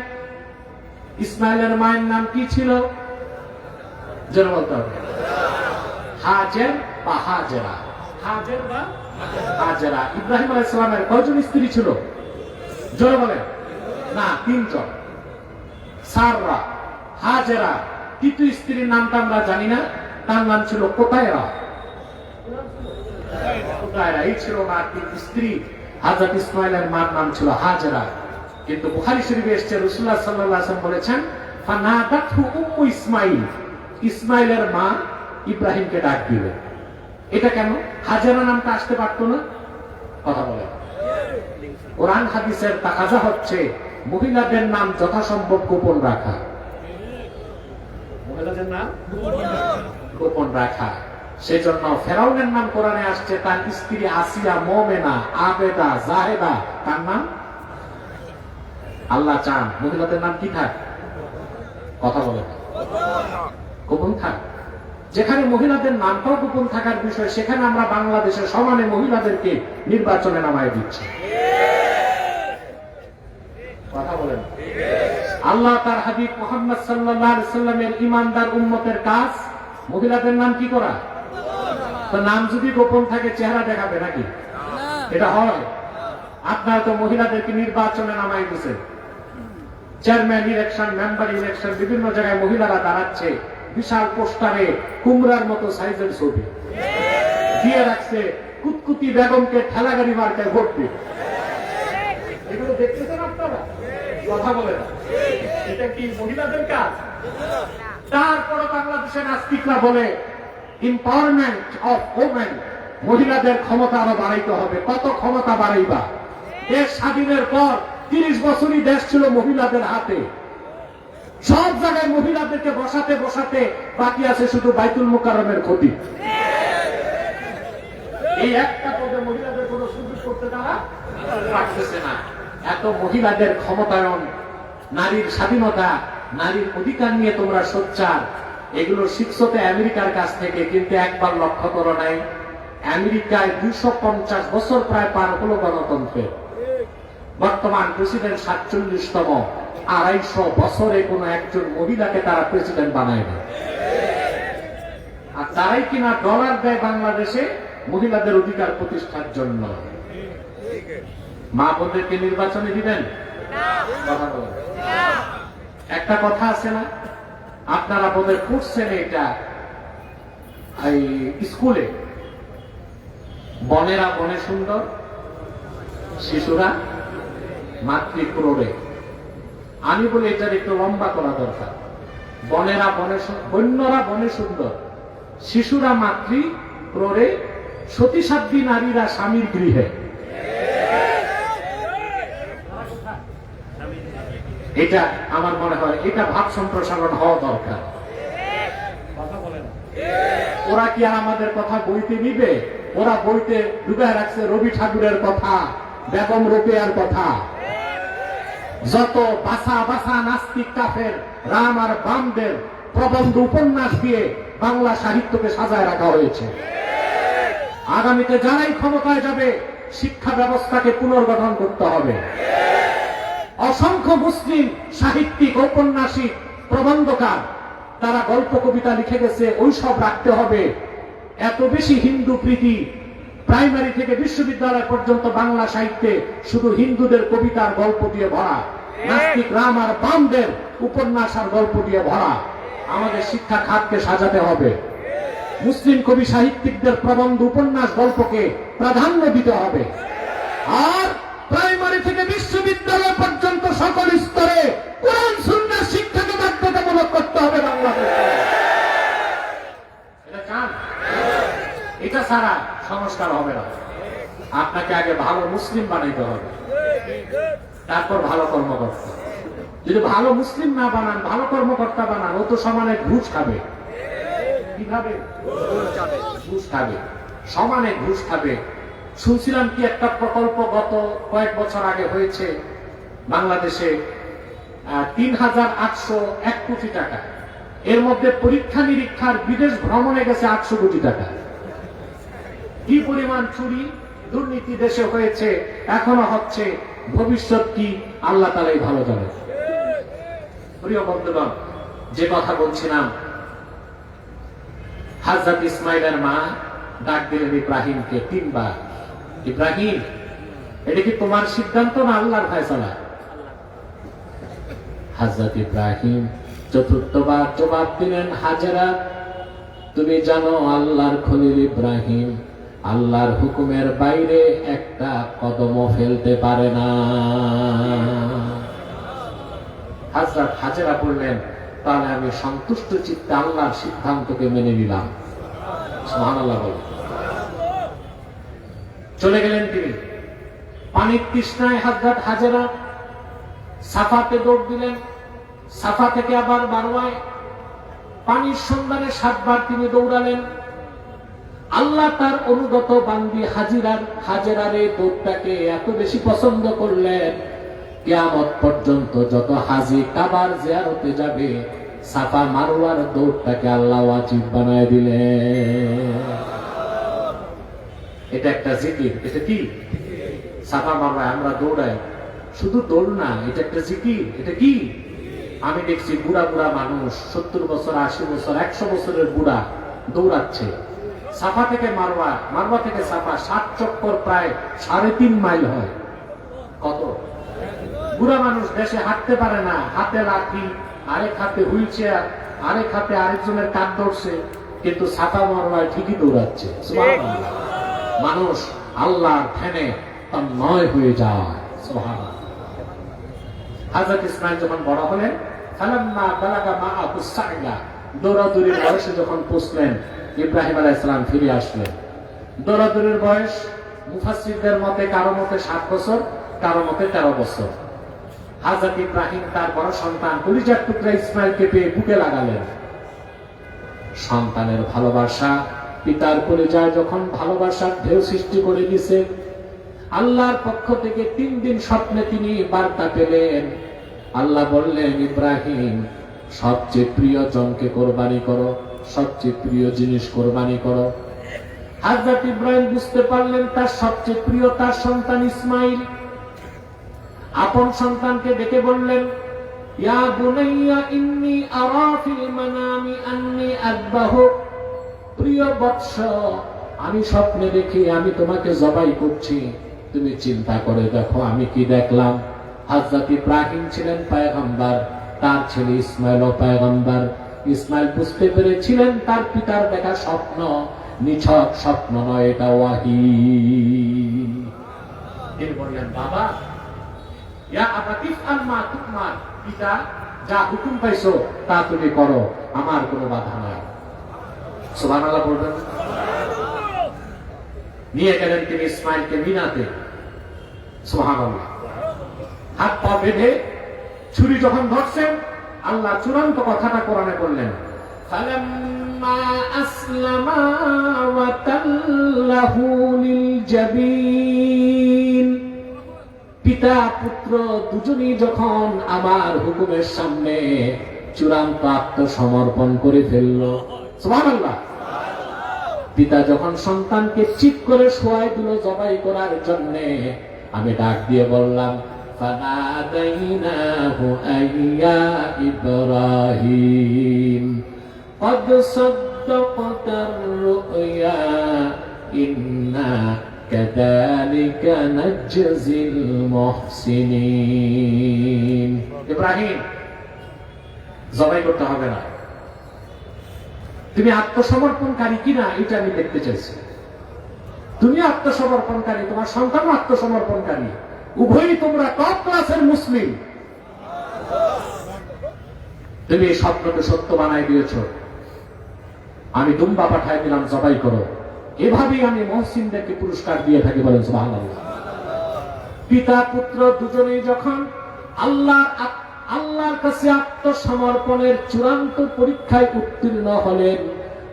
ইসমাইলের মায়ের নাম কি ছিল? জোরে বলতে হবে। হাজের বা হাজেরা। হাজের বা হাজেরা। ইব্রাহিম আলাইহিস সালামের কয়জন স্ত্রী ছিল? জোরে বলেন না, 3 জন। সাররা, হাজেরা, তৃতীয় স্ত্রীর নামটা আমরা জানি না, তার নাম ছিল কোতায়রা। কোতায়রা এই ছিল না স্ত্রী। হযরত ইসমাইলের মার নাম ছিল হাজেরা। কিন্তু বুখারী শরীফে এসেছে রাসূলুল্লাহ সাল্লাল্লাহু আলাইহি ওয়াসাল্লাম বলেছেন ফানাদাতহু উম্মু ইসমাইল। ইসমাইলের মা ইব্রাহিমকে ডাক দিলেন। এটা কেন? হাজেরা নামটা আসতে পারতো না? কথা বলে। কোরআন হাদিসের তাকাজা হচ্ছে মহিলাদের নাম যথাসম্ভব গোপন রাখা। মহিলাদের নাম গোপন রাখা। সেজন্য ফেরাউনের নাম কোরআনে আসছে, তার স্ত্রী আসিয়া, মোমেনা, আবেদা, জাহেদা, তার নাম। আল্লাহ চান মহিলাদের নাম কি থাক? কথা বলে গোপন থাক। যেখানে মহিলাদের নামটাও গোপন থাকার বিষয়, সেখানে আমরা বাংলাদেশের সমানে মহিলাদেরকে নির্বাচনে নামায় দিচ্ছি। কথা বলেন। আল্লাহ তার হাবিব মুহাম্মদ সাল্লাল্লাহু আলাইহি সাল্লামের ঈমানদার উম্মতের কাজ মহিলাদের নাম কি করা? তো নাম যদি গোপন থাকে চেহারা দেখাবে নাকি? এটা হয়? আপনারা তো মহিলাদেরকে নির্বাচনে নামাই দিয়েছেন। চেয়ারম্যান ইলেকশন, মেম্বার ইলেকশন, বিভিন্ন জায়গায় মহিলারা দাঁড়াচ্ছে, বিশাল পোস্টারে কুমড়ার মতো সাইজের ছবি দিয়ে রাখছে, কুতকুতি বেগমকে ঠেলাগাড়ি মার্কায় ভোট দিন। এগুলো দেখতেছেন আপনারা? কথা বলে না। এটা কি মহিলাদের কাজ? তারপরে বাংলাদেশের নাস্তিকরা বলে এম্পাওয়ারমেন্ট অফ ওমেন, মহিলাদের ক্ষমতা আরো বাড়াইতে হবে। কত ক্ষমতা বাড়াইবা? দেশ স্বাধীনের পর 30 বছরই দেশ ছিল মহিলাদের হাতে। সব জায়গায় মহিলাদেরকে বসাতে বসাতে বাকি আছে শুধু বাইতুল মুকাররমের ক্ষতি। এই একটা পদে মহিলাদের কোনো সুযোগ করতে তারা পারতেছে না। এত মহিলাদের ক্ষমতায়ন, নারীর স্বাধীনতা, নারীর অধিকার নিয়ে তোমরা সোচ্চার, এগুলো শিখছো তো আমেরিকার কাছ থেকে। কিন্তু একবার লক্ষ্য করো নাই, আমেরিকায় 250 বছর প্রায় পার হলো গণতন্ত্রের। বর্তমান প্রেসিডেন্ট 47তম। 250 বছরে কোন একজন মহিলাকে তারা প্রেসিডেন্ট বানায় না। আর তারাই কিনা ডলার দেয় বাংলাদেশে মহিলাদের অধিকার প্রতিষ্ঠার জন্য। মা বোনদেরকে নির্বাচনে দিবেন? কথা বলেন। একটা কথা আছে না, আপনারা বোধহয় পড়ছেন এটা এই স্কুলে, বনেরা বনে সুন্দর, শিশুরা মাতৃক্রোড়ে। আমি বলি এটার একটু লম্বা করা দরকার। বনেরা বনে, বন্যরা বনে সুন্দর, শিশুরা মাতৃক্রোড়ে, সতীসাধ্বী নারীরা স্বামীর গৃহে। এটা আমার মনে হয় এটা ভাব সম্প্রসারণ হওয়া দরকার। ওরা কি আর আমাদের কথা বইতে নিবে? ওরা বইতে ডুবে রাখছে রবি ঠাকুরের কথা, বেগম রোকেয়ার কথা। যত বাসা বাসা নাস্তিক কাফের রাম আর বামদের প্রবন্ধ উপন্যাস দিয়ে বাংলা সাহিত্যকে সাজায় রাখা হয়েছে। আগামীতে যারাই ক্ষমতায় যাবে শিক্ষা ব্যবস্থাকে পুনর্গঠন করতে হবে। অসংখ্য মুসলিম সাহিত্যিক, ঔপন্যাসিক, প্রবন্ধকার তারা গল্প কবিতা লিখে গেছে, ওই সব রাখতে হবে। এত বেশি হিন্দু প্রীতি, প্রাইমারি থেকে বিশ্ববিদ্যালয় পর্যন্ত বাংলা সাহিত্যে শুধু হিন্দুদের কবিতার গল্প দিয়ে ভরা, নাস্তিক রাম আর বামদের উপন্যাস আর গল্প দিয়ে ভরা। আমাদের শিক্ষা খাতকে সাজাতে হবে। মুসলিম কবি সাহিত্যিকদের প্রবন্ধ, উপন্যাস, গল্পকে প্রাধান্য দিতে হবে। আর প্রাইমারি থেকে বিশ্ববিদ্যালয় পর্যন্ত সকল স্তরে কোরআন সুন্নাহ শিক্ষাকে বাধ্যতামূলক করতে হবে বাংলাদেশে। এটা চান? এটা ছাড়া সংস্কার হবে না। আপনাকে আগে ভালো মুসলিম বানাইতে হবে, তারপর ভালো কর্মকর্তা। যদি ভালো মুসলিম না বানান, ভালো কর্মকর্তা বানান, ও তো সমানে ঘুষ খাবে। কিভাবে ঘুষ খাবে? সমানে ঘুষ খাবে। শুনছিলাম কি একটা প্রকল্প গত কয়েক বছর আগে হয়েছে বাংলাদেশে, ৩,৮০১ কোটি টাকা। এর মধ্যে পরীক্ষা নিরীক্ষার বিদেশ ভ্রমণে গেছে ৮০০ কোটি টাকা। কি পরিমাণ চুরি দুর্নীতি দেশে হয়েছে, এখনো হচ্ছে, ভবিষ্যৎ কি আল্লাহ তাআলাই ভালো জানেন। প্রিয় বন্ধুগণ, যে কথা বলছিলাম, হযরত ইসমাইলের মা ডাক দিলেন ইব্রাহিমকে ৩ বার, ইব্রাহিম, এটা কি তোমার সিদ্ধান্ত না আল্লাহর ফয়সালা? হযরত ইব্রাহিম ৪র্থ বার জবাব দিলেন, হাজেরা, তুমি জানো আল্লাহর খলিল ইব্রাহিম আল্লাহর হুকুমের বাইরে একটা কদমও ফেলতে পারে না। হযরত হাজেরা বললেন, তাহলে আমি সন্তুষ্ট চিত্তে আল্লাহর সিদ্ধান্তকে মেনে নিলাম। সুবহানাল্লাহ বলে চলে গেলেন তিনি। পানির তৃষ্ণায় হযরত হাজেরা সাফাতে দৌড় দিলেন। সাফা থেকে আবার মারওয়ায় পানির সন্ধানে ৭ বার তিনি দৌড়ালেন। আল্লাহ তার অনুগত বান্দি হাজেরার এই দৌড়টাকে এত বেশি পছন্দ করলেন, কিয়ামত পর্যন্ত যত হাজি কাবার জিয়ারতে যাবে, সাফা মারওয়ার দৌড়টাকে আল্লাহ ওয়াজিব বানায় দিলেন। এটা একটা জিকির। এটা কি? সাফা মারওয়ায় আমরা দৌড়াই, শুধু দৌড় না, এটা একটা জিকির। এটা কি? আমি দেখছি বুড়া বুড়া মানুষ, ৭০ বছর, ৮০ বছর, ১০০ বছরের বুড়া দৌড়াচ্ছে সাফা থেকে মারওয়া, মারওয়া থেকে সাফা, ৭ চক্কর প্রায় ৩.৫ মাইল হয়। কত? বুড়া মানুষ দেশে হাঁটতে পারে না, হাতে লাঠি, আরেক হাতে হুইল চেয়ার, আরেক হাতে আরেকজনের কাঁধ ধরছে, কিন্তু সাফা মারওয়ায় ঠিকই দৌড়াচ্ছে। সুবহানাল্লাহ। মানুষ আল্লাহর ধ্যানে তন্ময় হয়ে যায়। সুবহানাল্লাহ। হযরত ইসমাঈল যখন বড় হলেন, ফালাম্মা বালাগা মাআহু সা'য়া, দৌড়াদৌড়ির বয়সে যখন পৌঁছলেন, ইব্রাহিম আলাইহিস সালাম ফিরে আসলেন। দৌড়াদৌড়ির বয়স মুফাসসিরদের মতে কারো মতে ৭ বছর, কারো মতে ১৩ বছর। হযরত ইব্রাহিম তার বড় সন্তান কলিজার টুকরা ইসমাঈলকে পেয়ে বুকে লাগালেন। সন্তানের ভালোবাসা পিতার কলিজায় যখন ভালোবাসার ঢেউ সৃষ্টি করে দিয়েছে, আল্লাহর পক্ষ থেকে ৩ দিন স্বপ্নে তিনি বার্তা পেলেন। আল্লাহ বললেন, ইব্রাহিম, সবচেয়ে প্রিয় জনকে কোরবানি করো, সবচেয়ে প্রিয় জিনিস কোরবানি করো। হযরত ইব্রাহিম বুঝতে পারলেন তার সবচেয়ে প্রিয় তার সন্তান ইসমাঈল। আপন সন্তানকে ডেকে বললেন, ইয়া বুনাইয়া ইন্নী আরা ফিল মানামি আন্নী আযবাহু, প্রিয় বৎস, আমি স্বপ্নে দেখি আমি তোমাকে জবাই করছি, তুমি চিন্তা করে দেখো আমি কি দেখলাম। হযরত ইব্রাহিম ছিলেন পয়গম্বর, তার ছেলে ইসমাঈলও পয়গম্বর। ইসমাঈল বুঝতে পেরেছিলেন তার পিতার দেখা স্বপ্ন নিছক স্বপ্ন নয়, এটা ওয়াহী। তিনি বললেন, বাবা, ইয়া আবাতি ইফআল মা তুমার, পিতা যা হুকুম পাইছো তা তুমি করো, আমার কোনো বাধা নাই। সুবহানাল্লাহ বলবেন। নিয়ে গেলেন তিনি ইসমাঈলকে মিনাতে। সুবহানাল্লাহ। হাত পা বেঁধে ছুরি যখন ধরছেন, আল্লাহ চূড়ান্ত কথাটা কোরআনে বললেন, ফালাম্মা আসলামা ওয়া তাল্লাহু লিল জাবিন, পিতা পুত্র দুজনই যখন আমার হুকুমের সামনে চূড়ান্ত আত্মসমর্পণ করে ফেলল। সুবহানাল্লাহ। পিতা যখন সন্তানকে চিৎ করে শোয়াই দিল জবাই করার জন্য, আমি ডাক দিয়ে বললাম, فناديناه أن يا إبراهيم قد صدقت الرؤيا إنا كذلك نجزي المحسنين ইব্রাহিম জবাই করতে হবে না, তুমি আত্মসমর্পণকারী কিনা এটা আমি দেখতে চাইছি। তুমি আত্মসমর্পণকারী, তোমার সন্তানও আত্মসমর্পণকারী, উভয়ই তোমরা টপ ক্লাসের মুসলিম। তুমি এই স্বপ্নকে সত্য বানাই দিয়েছ। আমি দুম্বা পাঠাই দিলাম, জবাই করো। এভাবেই আমি মহসিনদেরকে পুরস্কার দিয়ে থাকি, বলেন সুবহানাল্লাহ। পিতা পুত্র দুজনেই যখন আল্লাহর কাছে আত্মসমর্পণের চূড়ান্ত পরীক্ষায় উত্তীর্ণ হলেন,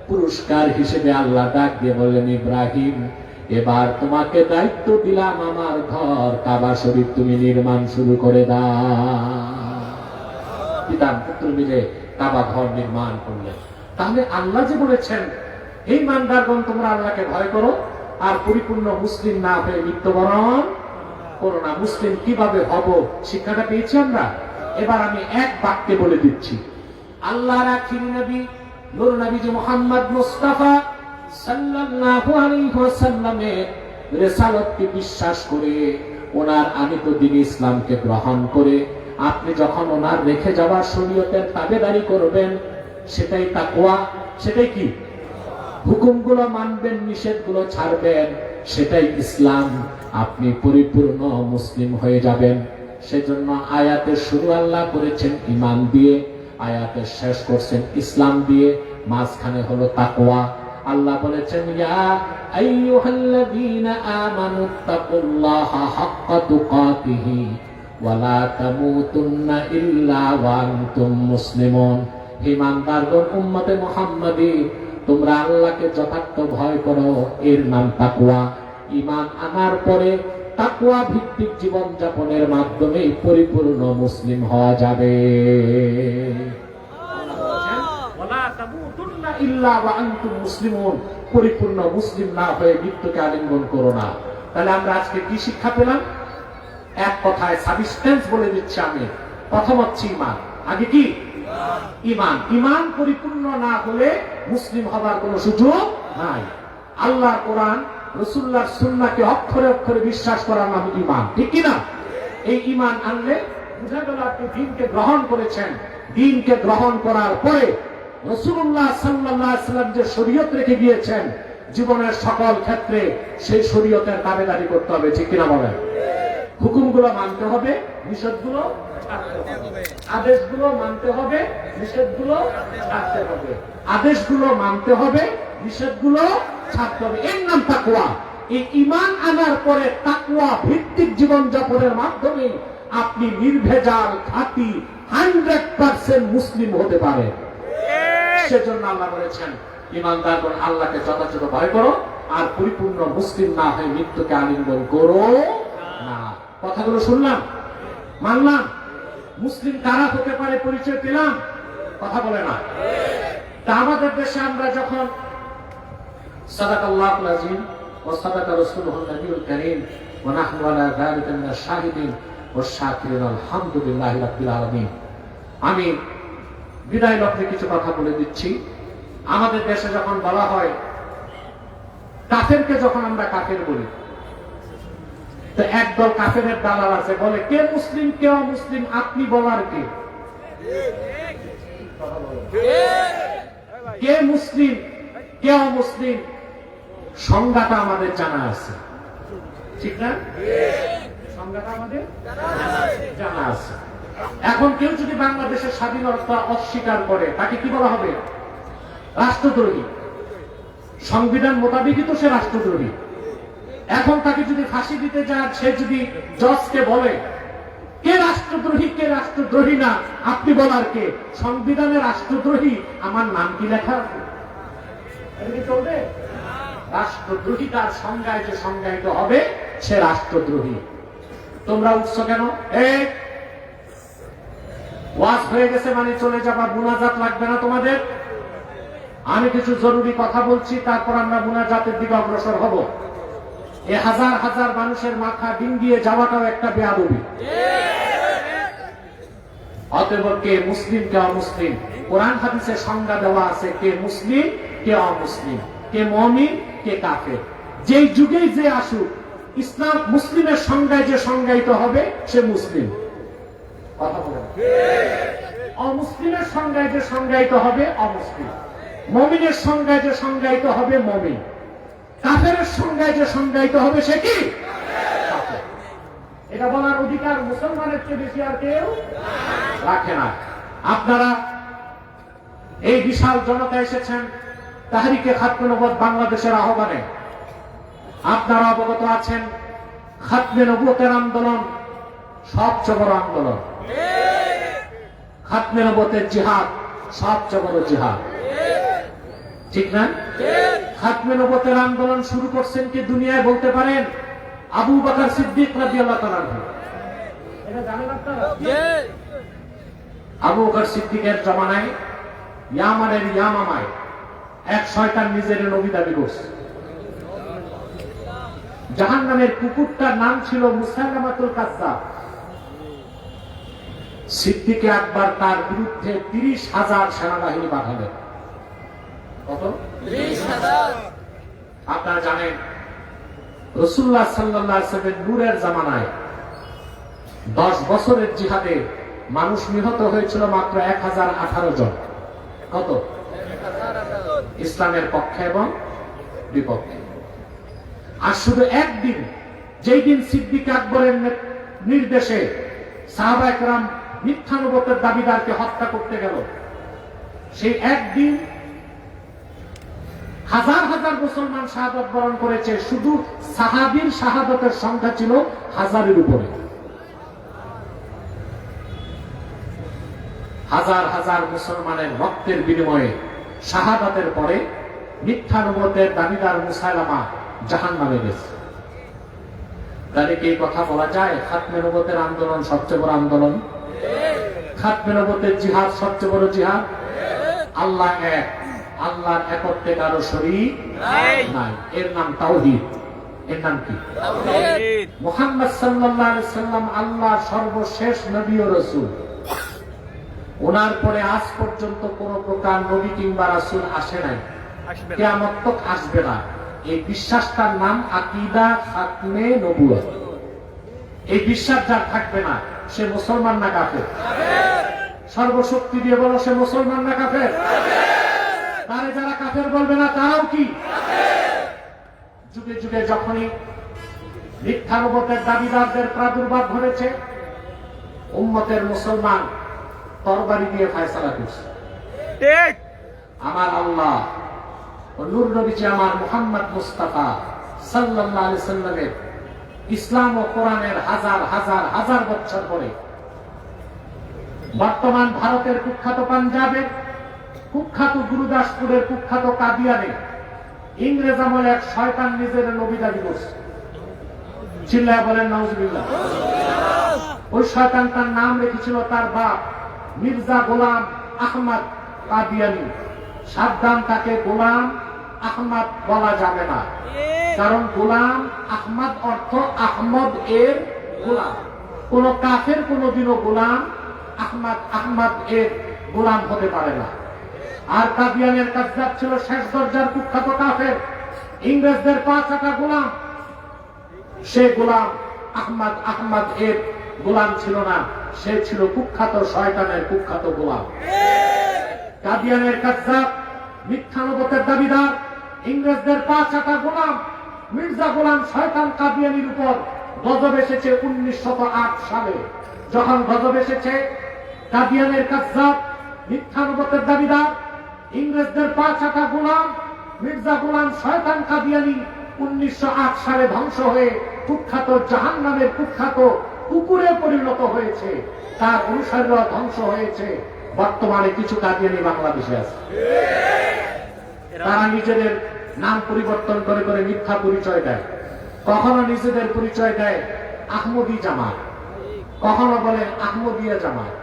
পুরস্কার হিসেবে আল্লাহ ডাক দিয়ে বললেন, ইব্রাহিম এবার তোমাকে দায়িত্ব দিলাম, আমার ঘর কাবা শরীফ তুমি নির্মাণ শুরু করে দাও। পিতা পুত্র মিলে কাবা ঘর নির্মাণ করলেন। তাহলে আল্লাহ যে বলেছেন, এই ইমানদারগণ তোমরা আল্লাহকে ভয় করো আর পরিপূর্ণ মুসলিম না হয়ে মৃত্যুবরণ করো না। মুসলিম কিভাবে হব শিক্ষাটা পেয়েছি আমরা। এবার আমি এক বাক্যে বলে দিচ্ছি, আল্লাহর আখিরি নবী নূর নবীজি মুহাম্মদ মুস্তাফা সাল্লাল্লাহু আলাইহি ওয়াসাল্লামের রিসালাতকে বিশ্বাস করে, ওনার আনিত দ্বীন ইসলামকে গ্রহণ করে আপনি যখন ওনার রেখে যাওয়া শরীয়তের তাবেদারি করবেন, সেটাই তাকওয়া। সেটাই কি? হুকুমগুলো মানবেন, নিষেধগুলো ছাড়বেন, সেটাই ইসলাম। আপনি পরিপূর্ণ মুসলিম হয়ে যাবেন। সেজন্য আয়াতের শুরু আল্লাহ করেছেন ঈমান দিয়ে, আয়াতের শেষ করছেন ইসলাম দিয়ে, মাঝখানে হলো তাকওয়া। আল্লাহ বলেছেন, ইয়া আইয়ুহাল্লাযীনা আমানুত্তাকুল্লাহা হাক্কা তুকাতিহি ওয়া লা তামুতুন্না ইল্লা ওয়া আনতুম মুসলিমুন। ঈমানদারগণ, উম্মতে মুহাম্মাদী, তোমরা আল্লাহকে যথার্থ ভয় করো, এর নাম তাকওয়া। ঈমান আনার পরে তাকওয়া ভিত্তিক জীবন যাপনের মাধ্যমে পরিপূর্ণ মুসলিম হওয়া যাবে। পরিপূর্ণ মুসলিম না হয়ে মৃত্যুকে আলিঙ্গন করো না। তাহলে আমরা আজকে কি শিক্ষা পেলাম? এক কথায় সাবস্টেন্স বলে দিচ্ছি আমি। প্রথম হচ্ছে ঈমান। আগে কি? ঈমান। ঈমান পরিপূর্ণ না হলে মুসলিম হবার কোনো সুযোগ নাই। আল্লাহর কোরআন, রাসূলুল্লাহর সুন্নাহকে অক্ষরে অক্ষরে বিশ্বাস করার নাম ঈমান, ঠিক কি না? এই ঈমান আনলে বুঝা গেল আপনি দ্বীনকে গ্রহণ করেছেন। দ্বীনকে গ্রহণ করার পরে রাসূলুল্লাহ সাল্লাল্লাহু আলাইহি ওয়াসাল্লাম যে শরীয়ত রেখে গিয়েছেন, জীবনের সকল ক্ষেত্রে সেই শরীয়তের তাবেদারি করতে হবে, ঠিক কিনা বলেন? হুকুমগুলো মানতে হবে, নিষেধগুলো ছাড়তে হবে। আদেশগুলো মানতে হবে, নিষেধগুলো ছাড়তে হবে। আদেশগুলো মানতে হবে, নিষেধগুলো ছাড়তে হবে। এর নাম তাকওয়া। এই ঈমান আনার পরে তাকওয়া ভিত্তিক জীবন যাপনের মাধ্যমে আপনি নির্ভেজাল খাঁটি 100% মুসলিম হতে পারেন। সেজন্য আল্লাহ বলেছেন, ঈমানদারগণ আল্লাহকে যথাযথ ভয় করো আর পরিপূর্ণ মুসলিম না হয়ে মৃত্যুকে আলিঙ্গন করো না। কথাগুলো শুনলাম, মানলাম। মুসলিম কারা হতে পারে পরিচয় পেলাম, কথা বলে না। তা আমাদের দেশে আমরা যখন সাদাকাল্লাহুল আযীম ওয়া সাদাকা রাসূলুহুন নবিয়ুল কারীম ওয়া নাহনু আলা যালিকা মিনাশ শাহিদিন ওয়াশ শাকিরিন আলহামদুলিল্লাহি রাব্বিল আলামিন। আমি বিদায় লগ্নে কিছু কথা বলে দিচ্ছি। আমাদের দেশে যখন বলা হয় কাফেরকে, যখন আমরা কাফের বলি, তো একদল কাফেরের দালাল আছে, বলে কে মুসলিম কে অমুসলিম আপনি বলার কে? কে মুসলিম কে অমুসলিম সংজ্ঞাটা আমাদের জানা আছে, ঠিক না? সংজ্ঞাটা আমাদের জানা আছে। এখন কেউ যদি বাংলাদেশের স্বাধীনতা অস্বীকার করে, তাকে কি বলা হবে? রাষ্ট্রদ্রোহী। সংবিধান মোতাবেকই তো সে রাষ্ট্রদ্রোহী। এখন তাকে যদি ফাঁসি দিতে যায়, সে যদি জজকে বলে কে রাষ্ট্রদ্রোহী কে রাষ্ট্রদ্রোহী না আপনি বলার কে? সংবিধানে রাষ্ট্রদ্রোহী আমার নাম কি লেখা আছে? চলবে? রাষ্ট্রদ্রোহী তার সংজ্ঞায় যে সংজ্ঞায়িত হবে, সে রাষ্ট্রদ্রোহী। তোমরা উঠছো কেন? ওয়াজ হয়ে গেছে মানে চলে যাবা, মুনাজাত লাগবে না তোমাদের। আমি কিছু জরুরি কথা বলছি, তারপর আমরা মুনাজাতের দিকে অগ্রসর হব। এ হাজার হাজার মানুষের মাথা ডিঙ্গিয়ে যাওয়াটাও একটা বেয়াদবি। অতএব কে মুসলিম কে অমুসলিম, কোরআন হাদিসে সংজ্ঞা দেওয়া আছে কে মুসলিম কে অমুসলিম, কে মুমিন কে কাফের। যেই যুগেই যে আসুক, ইসলাম মুসলিমের সংজ্ঞায় যে সংজ্ঞায়িত হবে সে মুসলিম। কথা বলেন। অমুসলিমের সংজ্ঞায় যে সংজ্ঞায়িত হবে অমুসলিম, মুমিনের সংজ্ঞায় যে সংজ্ঞায়িত হবে মুমিন, কাফেরের সংজ্ঞায় যে সংজ্ঞায়িত হবে সে কি কাফের। এটা বলার অধিকার মুসলমানের চেয়ে বেশি আর কেউ রাখে না। আপনারা এই বিশাল জনতা এসেছেন তাহরিকে খাতমে নবুয়ত বাংলাদেশের আহ্বানে। আপনারা অবগত আছেন খাতমে নবুয়তের আন্দোলন সবচেয়ে বড় আন্দোলন, খাতমে নবুয়তের জিহাদ সবচেয়ে বড় জিহাদ, ঠিক না? খাতমে নবুয়তের আন্দোলন শুরু করছেন কি দুনিয়ায় বলতে পারেন? আবু বকর সিদ্দিক রাদিয়াল্লাহু তাআলা আনহু। এটা জানেন আপনারা? আবু বকর সিদ্দিকের জামানায় ইয়ামানের ইয়ামামায় এক শয়তান নিজের নবী দাবি করছে। জাহান্নামের কুকুরটার নাম ছিল মুসাইলামাতুল কাজ্জাব। সিদ্দিকে আকবর তার বিরুদ্ধে 30,000 সেনাবাহিনী পাঠালেন। কত? 30,000। আপনারা জানেন রাসূলুল্লাহ সাল্লাল্লাহু আলাইহি ওয়াসাল্লামের নূরের জামানায় 10 বছরের জিহাদে মানুষ নিহত হয়েছিল মাত্র 1018 জন। কত? ইসলামের পক্ষে এবং বিপক্ষে। আর শুধু একদিন, যেই দিন সিদ্দিক আকবরের নির্দেশে সাহাবায়ে কেরাম মিথ্যা নবুয়তের দাবিদারকে হত্যা করতে গেল, সেই একদিন হাজার হাজার মুসলমান শাহাদাত বরণ করেছে। শুধু সাহাবীর শাহাদাতের সংখ্যা ছিল 1000-এর উপরে। হাজার হাজার মুসলমানের রক্তের বিনিময়ে শাহাদাতের পরে মিথ্যা নবুয়তের দাবিদার মুসাইলামা জাহান্নামে গেছে। তাহলে কি এই কথা বলা যায় খাতমে নবুয়তের আন্দোলন সবচেয়ে বড় আন্দোলন? খাতমে নবুয়তের জিহাদ সবচেয়ে বড় জিহাদ। আল্লাহ এক, আল্লাহর একত্বে কারো শরীক নাই। এর নাম তাওহীদ। এর নাম কি? তাওহীদ। মুহাম্মদ সাল্লাল্লাহু আলাইহি সাল্লাম আল্লাহর সর্বশেষ নবী ও রাসূল। ওনার পরে আজ পর্যন্ত কোন প্রকার নবী কিংবা রাসূল আসে নাই, কিয়ামত তক আসবে না। এই বিশ্বাসটার নাম আকীদা খাতমে নবুয়ত। এই বিশ্বাস যার থাকবে না সে মুসলমান না কাফের? সর্বশক্তি দিয়ে বলো সে মুসলমান না কাফের? তারে যারা কাফের বলবে না তারাও কি? যুগে যুগে যখনই মিথ্যা নবুয়তের দাবিদারদের প্রাদুর্ভাব ঘটেছে, উম্মতের মুসলমান তরবারি দিয়ে ফায়সালা করছে। ঠিক। আমার আল্লাহ ও নূর নবীজি আমার মুহাম্মদ মুস্তাফা সাল্লাল্লাহু আলাইহি সাল্লামের ইসলাম ও কোরআনের হাজার হাজার হাজার বছর পরে বর্তমান ভারতের কুখ্যাত পাঞ্জাবের, কুখ্যাত গুরুদাসপুরের, কুখ্যাত কাদিয়ানে ইংরেজ আমলে এক শয়তান নিজের নবী দাবি করছে। চিল্লায় বলেন নাউজুবিল্লাহ। ওই শয়তান তার নাম রেখেছিল তার বাপ মির্জা গোলাম আহমদ কাদিয়ানি। সাবধান, তাকে গোলাম আহমদ বলা যাবে না, কারণ গোলাম আহমদ অর্থ আহমদ এর গোলাম। কোন কাফের কোনদিনও গোলাম আহমদ এর গোলাম হতে পারে না। আর কাদিয়ানের কাজ্জাব ছিল শেষ দরজার কুখ্যাত কাফের, ইংরেজদের 5 গোলাম। সে গোলাম আহমদ এর গোলাম ছিল না, সে ছিল কুখ্যাত শয়তানের কুখ্যাত গোলাম। কাদিয়ানের কাজ্জাব, মিথ্যা নবুয়তের দাবিদার, ইংরেজদের 5 গোলাম মির্জা গোলাম শয়তান কাদিয়ানির উপর গজব এসেছে 1908 সালে। যখন গজব এসেছে, কাদিয়ানের কাজ্জাব, মিথ্যা নবুয়তের দাবিদার, ইংরেজদের 5 গোলাম মির্জা গোলাম শয়তান কাদিয়ানি 1908 সালে ধ্বংস হয়ে কুখ্যাত জাহান্নামের কুখ্যাত কুকুরে পরিণত হয়েছে। তার অনুসারীরা ধ্বংস হয়েছে। বর্তমানে কিছু কাদিয়ানি বাংলাদেশে আছে। তারা নিজেদের নাম পরিবর্তন করে করে মিথ্যা পরিচয় দেয়। কখনো নিজেদের পরিচয় দেয় আহমদী জামাত, কখনো বলে আহমদিয়া জামাত,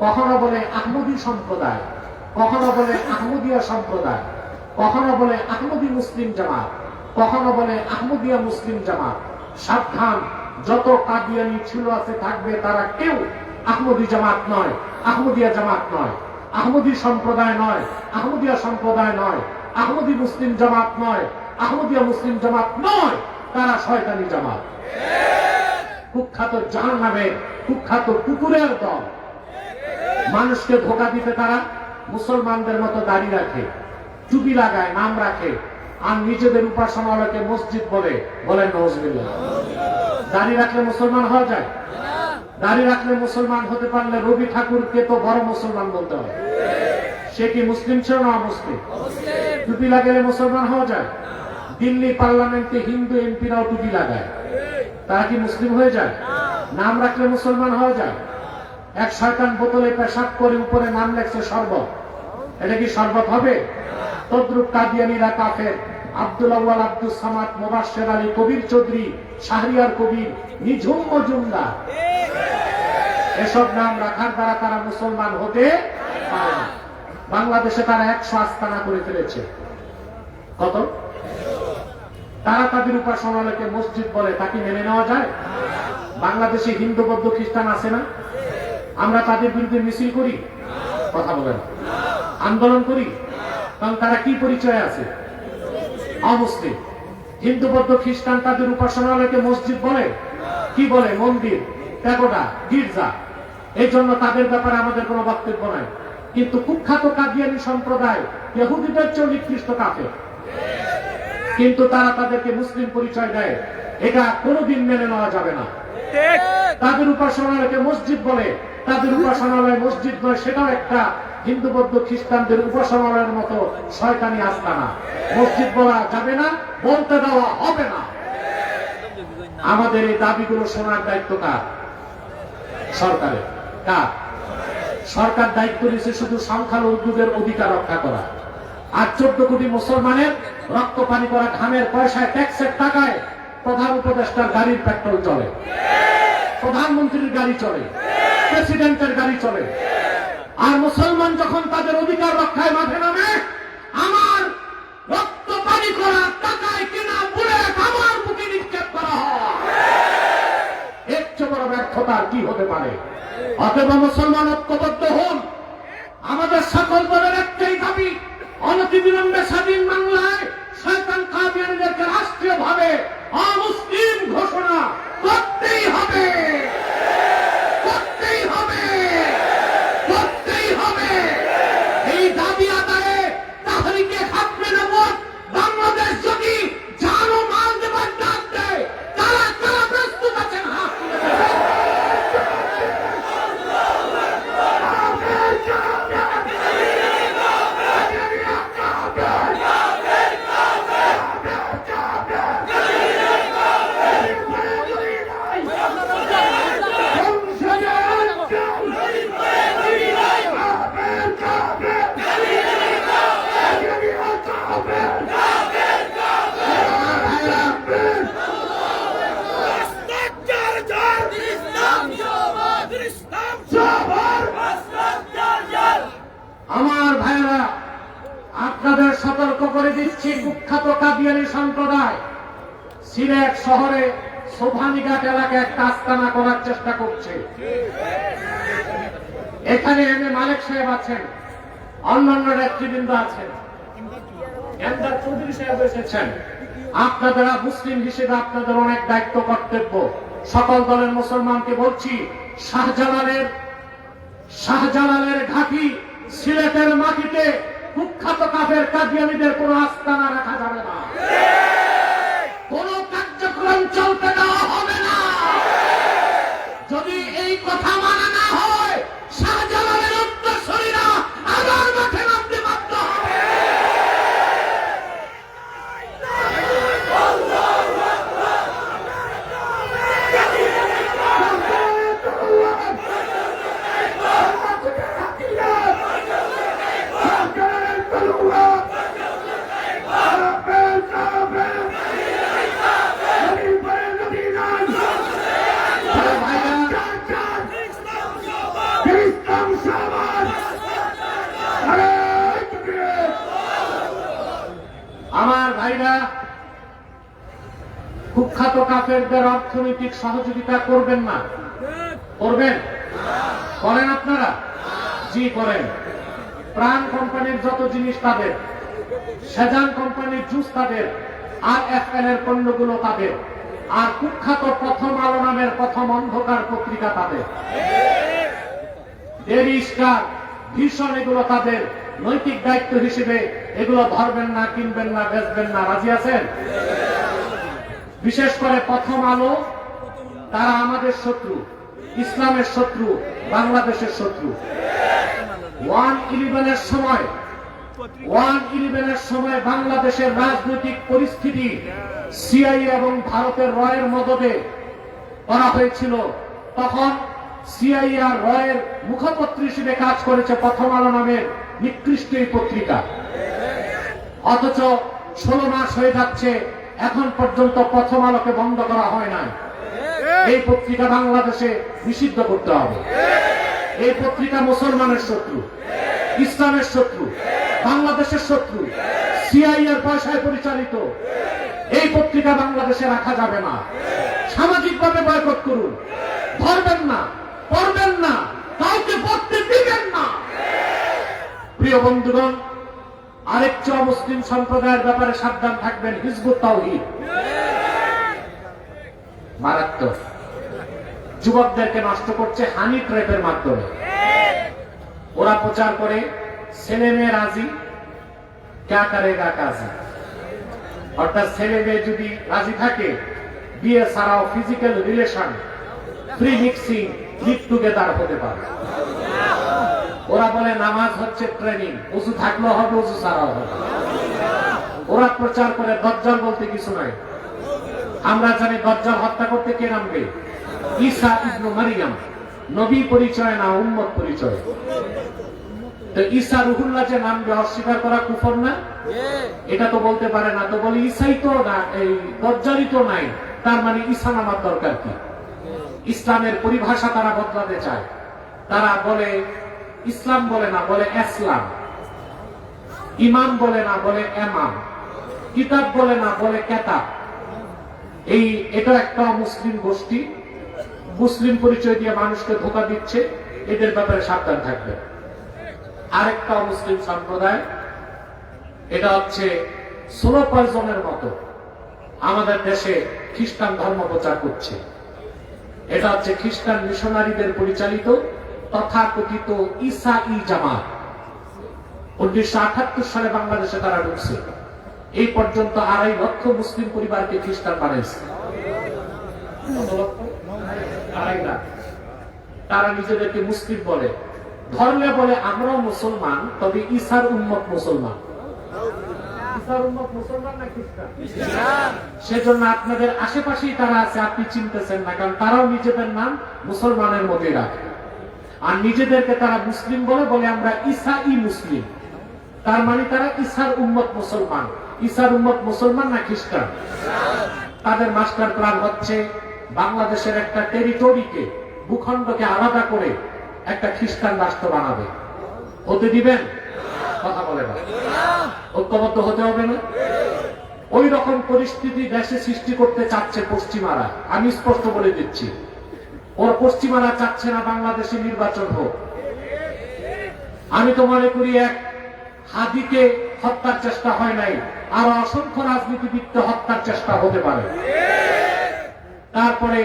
কখনো বলে আহমদী সম্প্রদায়, কখনো বলে আহমদিয়া সম্প্রদায়, কখনো বলে আহমদী মুসলিম জামাত, কখনো বলে আহমদিয়া মুসলিম জামাত। সাবধান, যত কাদিয়ানি ছিল আছে থাকবে, তারা কেউ আহমদি জামাত নয়, আহমদিয়া জামাত নয়, আহমদি সম্প্রদায় নয়, আহমদিয়া সম্প্রদায় নয়, আহমদি মুসলিম জামাত নয়, আহমদিয়া মুসলিম জামাত নয়, তারা শয়তানি জামাত। কুখ্যাত জাহান্নামের কুখ্যাত কুকুরের দল। মানুষকে ধোঁকা দিতে তারা মুসলমানদের মতো দাড়ি রাখে, টুপি লাগায়, নাম রাখে, আর নিজেদের উপাসনালয়কে মসজিদ বলে। বলেন নাউজুবিল্লাহ। দাড়ি রাখলে মুসলমান হওয়া যায়? দাড়ি রাখলে মুসলমান হতে পারলে রবি ঠাকুরকে তো বড় মুসলমান বলতে হবে। সে কি মুসলিম ছিল না অমুসলিম? টুপি লাগালে মুসলমান হওয়া যায়? দিল্লি পার্লামেন্টে হিন্দু এমপিরাও টুপি লাগায়, তারা কি মুসলিম হয়ে যায়? নাম রাখলে মুসলমান হওয়া যায়? এক শয়তান বোতলে পেশাব করে উপরে নাম লেখছে শরবত, এটা কি শরবত হবে? তদ্রুপ কাদিয়ানীরা কাফের। আব্দুল আউয়াল, আব্দুল সামাদ, মোবাশ্বের আলী, কবির চৌধুরী, শাহরিয়ার কবির, নিঝুম মজুমদার, এসব নাম রাখার দ্বারা তারা মুসলমান হতে পারে না। বাংলাদেশে তারা 100 আস্তানা করে ফেলেছে। কত? তারা তাদের উপাসনালয়কে মসজিদ বলে, তাকে মেনে নেওয়া যায়? বাংলাদেশে হিন্দু, বৌদ্ধ, খ্রিস্টান আছে না? আমরা তাদের বিরুদ্ধে মিছিল করি, কথা বলেন, আন্দোলন করি, কারণ তারা কি পরিচয় আছে? অমুসলিম। হিন্দু, বৌদ্ধ, খ্রিস্টান তাদের উপাসনালয়কে মসজিদ বলে, কি বলে? মন্দির, প্যাগোডা, গির্জা। এই জন্য তাদের ব্যাপারে আমাদের কোনো বক্তব্য নাই। কিন্তু কুখ্যাত কাদিয়ানী সম্প্রদায় ইহুদিদের চেয়ে নিকৃষ্ট কাফের, কিন্তু তারা তাদেরকে মুসলিম পরিচয় দেয়। এটা কোনোদিন মেনে নেওয়া যাবে না। তাদের উপাসনালয়কে মসজিদ বলে, তাদের উপাসনালয় মসজিদ নয়, সেটাও একটা হিন্দু, বৌদ্ধ, খ্রিস্টানদের উপাসনালয়ের মতো শয়তানি আস্তানা। মসজিদ বলা যাবে না, বলতে দেওয়া হবে না। আমাদের এই দাবিগুলো শোনার দায়িত্ব কার? সরকারের। কার? সরকার দায়িত্ব নিয়েছে শুধু সংখ্যালঘুদের অধিকার রক্ষা করা, আর 14 কোটি মুসলমানের রক্ত পানি করা ঘামের পয়সায়, ট্যাক্সের টাকায় প্রধান উপদেষ্টার গাড়ির পেট্রোল চলে, প্রধানমন্ত্রীর গাড়ি চলে, প্রেসিডেন্টের গাড়ি চলে। আর মুসলমান যখন তাদের অধিকার রক্ষায় মাঠে নামে, আমার রক্ত পানি করা টাকায় কেনা বুলেট আমার বুকে নিক্ষেপ করা হয়, এর চেয়ে বড় ব্যর্থতা কি হতে পারে? অতএব মুসলমান ঐক্যবদ্ধ হন। আমাদের সকল দলের একটাই দাবি, অনতিবিলম্বে স্বাধীন বাংলায় শয়তান কাদিয়ানীদেরকে রাষ্ট্রীয়ভাবে অমুসলিম ঘোষণা করতেই হবে, করতেই হবে, করতেই হবে। এই দাবি আদায়ে তাহরিকে খাতমে নবুয়ত বাংলাদেশ যদি জান ও মাল দেবার ডাক দেয়, তারা কারা প্রস্তুত আছেন? হাত তুলে দেবেন। আমার ভাইরা, আপনাদের সতর্ক করে দিচ্ছি, কুখ্যাত কাদিয়ানী সম্প্রদায় সিলেট শহরে সোভানীঘাট এলাকায় একটা আস্তানা করার চেষ্টা করছে। এখানে এমএ মালিক সাহেব আছেন, অন্যান্য নেতৃবৃন্দ আছেন, এমদাদ চৌধুরী সাহেব এসেছেন। আপনারা মুসলিম হিসেবে আপনাদের অনেক দায়িত্ব, কর্তব্য। সকল দলের মুসলমানকে বলছি, শাহজালালের ঘাঁটি সিলেটের মাটিতে কুখ্যাত কাফের কাদিয়ানীদের কোন আস্তানা রাখা যাবে না, কোন কার্যক্রম চলতে দেওয়া হবে না। যদি এই কথা মানা না হয়, শাহজালালের উত্তরসূরিরা আবার মাঠে নামতে বাধ্য হবে। আমার ভাইরা, কুখ্যাত কাফেরদের অর্থনৈতিক সহযোগিতা করবেন না? করবেন? করেন আপনারা? জি করেন। প্রাণ কোম্পানির যত জিনিস তাদের, সেজান কোম্পানির জুস তাদের, আর এফএল এর পণ্যগুলো তাদের, আর কুখ্যাত প্রথম আলো নামের প্রথম অন্ধকার পত্রিকা তাদের, ডেইলি স্টার, ভীষণ, এগুলো তাদের। নৈতিক দায়িত্ব হিসেবে এগুলো ধরবেন না, কিনবেন না, বেচবেন না। রাজি আছেন? বিশেষ করে প্রথম আলো, তারা আমাদের শত্রু, ইসলামের শত্রু, বাংলাদেশের শত্রু। 1/11 সময় বাংলাদেশের রাজনৈতিক পরিস্থিতি সিআইএ এবং ভারতের রয়ের মদদে করা হয়েছিল। তখন সিআইএ আর রয়ের মুখপত্র হিসেবে কাজ করেছে প্রথম আলো নামের নিকৃষ্ট এই পত্রিকা। অথচ 16 মাস হয়ে যাচ্ছে, এখন পর্যন্ত প্রথম আলোকে বন্ধ করা হয় নাই। এই পত্রিকা বাংলাদেশে নিষিদ্ধ করতে হবে। এই পত্রিকা মুসলমানের শত্রু, ইসলামের শত্রু, বাংলাদেশের শত্রু, সিআইএর পয়সায় পরিচালিত। এই পত্রিকা বাংলাদেশে রাখা যাবে না। সামাজিকভাবে বয়কট করুন। ধরবেন না, পড়বেন না, কাউকে পড়তে দিবেন না। প্রিয় বন্ধুগণ, আরেকটি অমুসলিম সম্প্রদায়ের ব্যাপারে সাবধান থাকবেন। হিজবুত তাওহীদ মারাত্মক, যুবকদেরকে নষ্ট করছে হানি ট্র্যাপের মাধ্যমে। ওরা প্রচার করে ছেলে মেয়ে রাজি, ক্যা করেগা কাজী। অর্থাৎ ছেলে মেয়ে যদি রাজি থাকে, বিয়ে ছাড়াও physical relation, free mixing, live together হতে পারে। ওরা বলে নামাজ হচ্ছে ট্রেনিং, উজু থাকলেও হবে, উজু ছাড়াও হবে। ওরা প্রচার করে দজ্জাল বলতে কিছু নাই। আমরা জানি দজ্জাল হত্যা করতে কে নামবে? ঈসা ইবনে মারিয়াম। নবী পরিচয় না, উম্মত পরিচয়। তো ঈসা রুহুল্লাহ যে নামবে, অস্বীকার করা কুফর না? এটা তো বলতে পারে না। তো বলে ঈসাই তো না, এই দজ্জালই তো নাই, তার মানে ঈসা নামার দরকার কি? ইসলামের পরিভাষা তারা বদলাতে চায়। তারা বলে ইসলাম বলে না, বলে ইসলাম। ইমাম বলে না, বলে এমাম। কিতাব বলে না, বলে কেতাব। এটা একটা মুসলিম গোষ্ঠী, মুসলিম পরিচয় দিয়ে মানুষকে ধোঁকা দিচ্ছে। এদের ব্যাপারে সাবধান থাকবে। আরেকটা মুসলিম সম্প্রদায়, এটা হচ্ছে সোলো পয়জনের মতো আমাদের দেশে খ্রিস্টান ধর্ম প্রচার করছে। এটা হচ্ছে খ্রিস্টান মিশনারিদের পরিচালিত তথাকথিত ঈসাই জামাত। 1978 সালে বাংলাদেশে তারা ঢুকছে। এই পর্যন্ত 2.5 লক্ষ মুসলিম পরিবারকে খ্রিস্টান বানিয়েছে। তারা নিজেদেরকে মুসলিম বলে, ধর্মে বলে আমরাও মুসলমান, তবে ঈসার উম্মত মুসলমান। ঈসার উম্মত মুসলমান না খ্রিস্টান? সেজন্য আপনাদের আশেপাশেই তারা আছে, আপনি চিনতেছেন না, কারণ তারাও নিজেদের নাম মুসলমানের মধ্যে রাখে। আর নিজেদেরকে তারা মুসলিম বলে আমরা ঈসাই মুসলিম। তার মানে তারা ঈসার উম্মত মুসলমান। ঈসার উম্মত মুসলমান না খ্রিস্টান? তাদের মাস্টার প্ল্যান হচ্ছে বাংলাদেশের একটা টেরিটরিকে, ভূখণ্ডকে আলাদা করে একটা খ্রিস্টান রাষ্ট্র বানাবে। হতে দিবেন? কথা বলে না। ঐক্যবদ্ধ হতে হবে না? ওই রকম পরিস্থিতি দেশে সৃষ্টি করতে চাচ্ছে পশ্চিমারা। আমি স্পষ্ট বলে দিচ্ছি, ওর পশ্চিমারা চাচ্ছে না বাংলাদেশে নির্বাচন হোক। আমি তো মনে করি এক হাদিকে হত্যার চেষ্টা হয় নাই, আরো অসংখ্য রাজনীতিবিদকে হত্যার চেষ্টা হতে পারে। তারপরে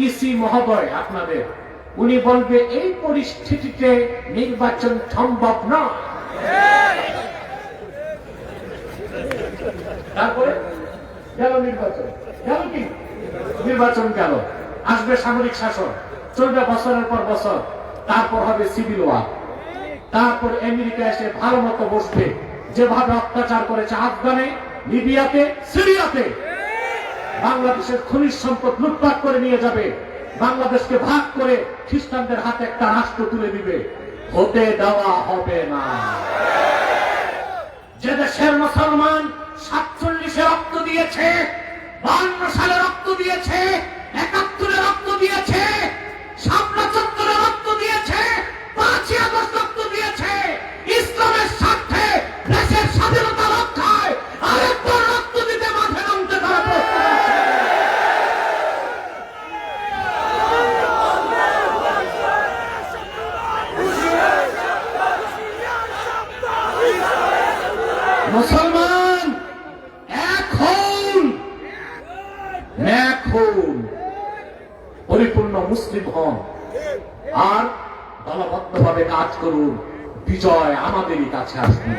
ইসি মহোদয় আপনাদের, উনি বলবে এই পরিস্থিতিতে নির্বাচন সম্ভব না। তারপরে গেল নির্বাচন, গেল কি নির্বাচন গেল, আসবে সামরিক শাসন, চলবে বছরের পর বছর, তারপর হবে সিভিল ওয়ার। তারপর আমেরিকা এসে ভালো মতো বসবে, যেভাবে অত্যাচার করেছে আফগানে, লিবিয়াতে, সিরিয়াতে। বাংলাদেশের খনিজ সম্পদ লুটপাট করে নিয়ে যাবে, বাংলাদেশকে ভাগ করে খ্রিস্টানদের হাতে একটা রাষ্ট্র তুলে দিবে। হতে দেওয়া হবে না। যে দেশের মুসলমান 47-এ রক্ত দিয়েছে, 52 সালে রক্ত দিয়েছে, 71-এ রক্ত দিয়েছে, শাপলা চত্বরে রক্ত দিয়েছে, 5ই আগস্ট রক্ত দিয়েছে, ইসলামের স্বার্থে দেশের স্বাধীনতা রক্ষায় আরেকবার রক্ত দিতে মাঠে নামতে তারা প্রস্তুত আছে। মুসলমান এখন পরিপূর্ণ মুসলিম হন আর দলবদ্ধভাবে কাজ করুন, বিজয় আমাদেরই কাছে আসবে।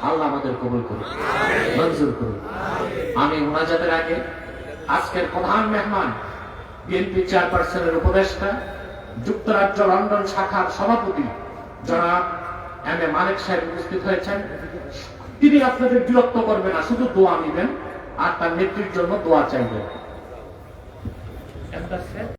আল্লাহ আমাদের কবুল করুন, মঞ্জুর করুন। আমি মুনাজাতের আগে আজকের প্রধান মেহমান বিএনপি চেয়ারপারসনের উপদেষ্টা, যুক্তরাজ্য লন্ডন শাখার সভাপতি জনাব এম এ মালেক সাহেব উপস্থিত হয়েছেন। তিনি আপনাদের বিরক্ত করবেন না, শুধু দোয়া নিবেন আর তার নেত্রীর জন্য দোয়া চাইবেন।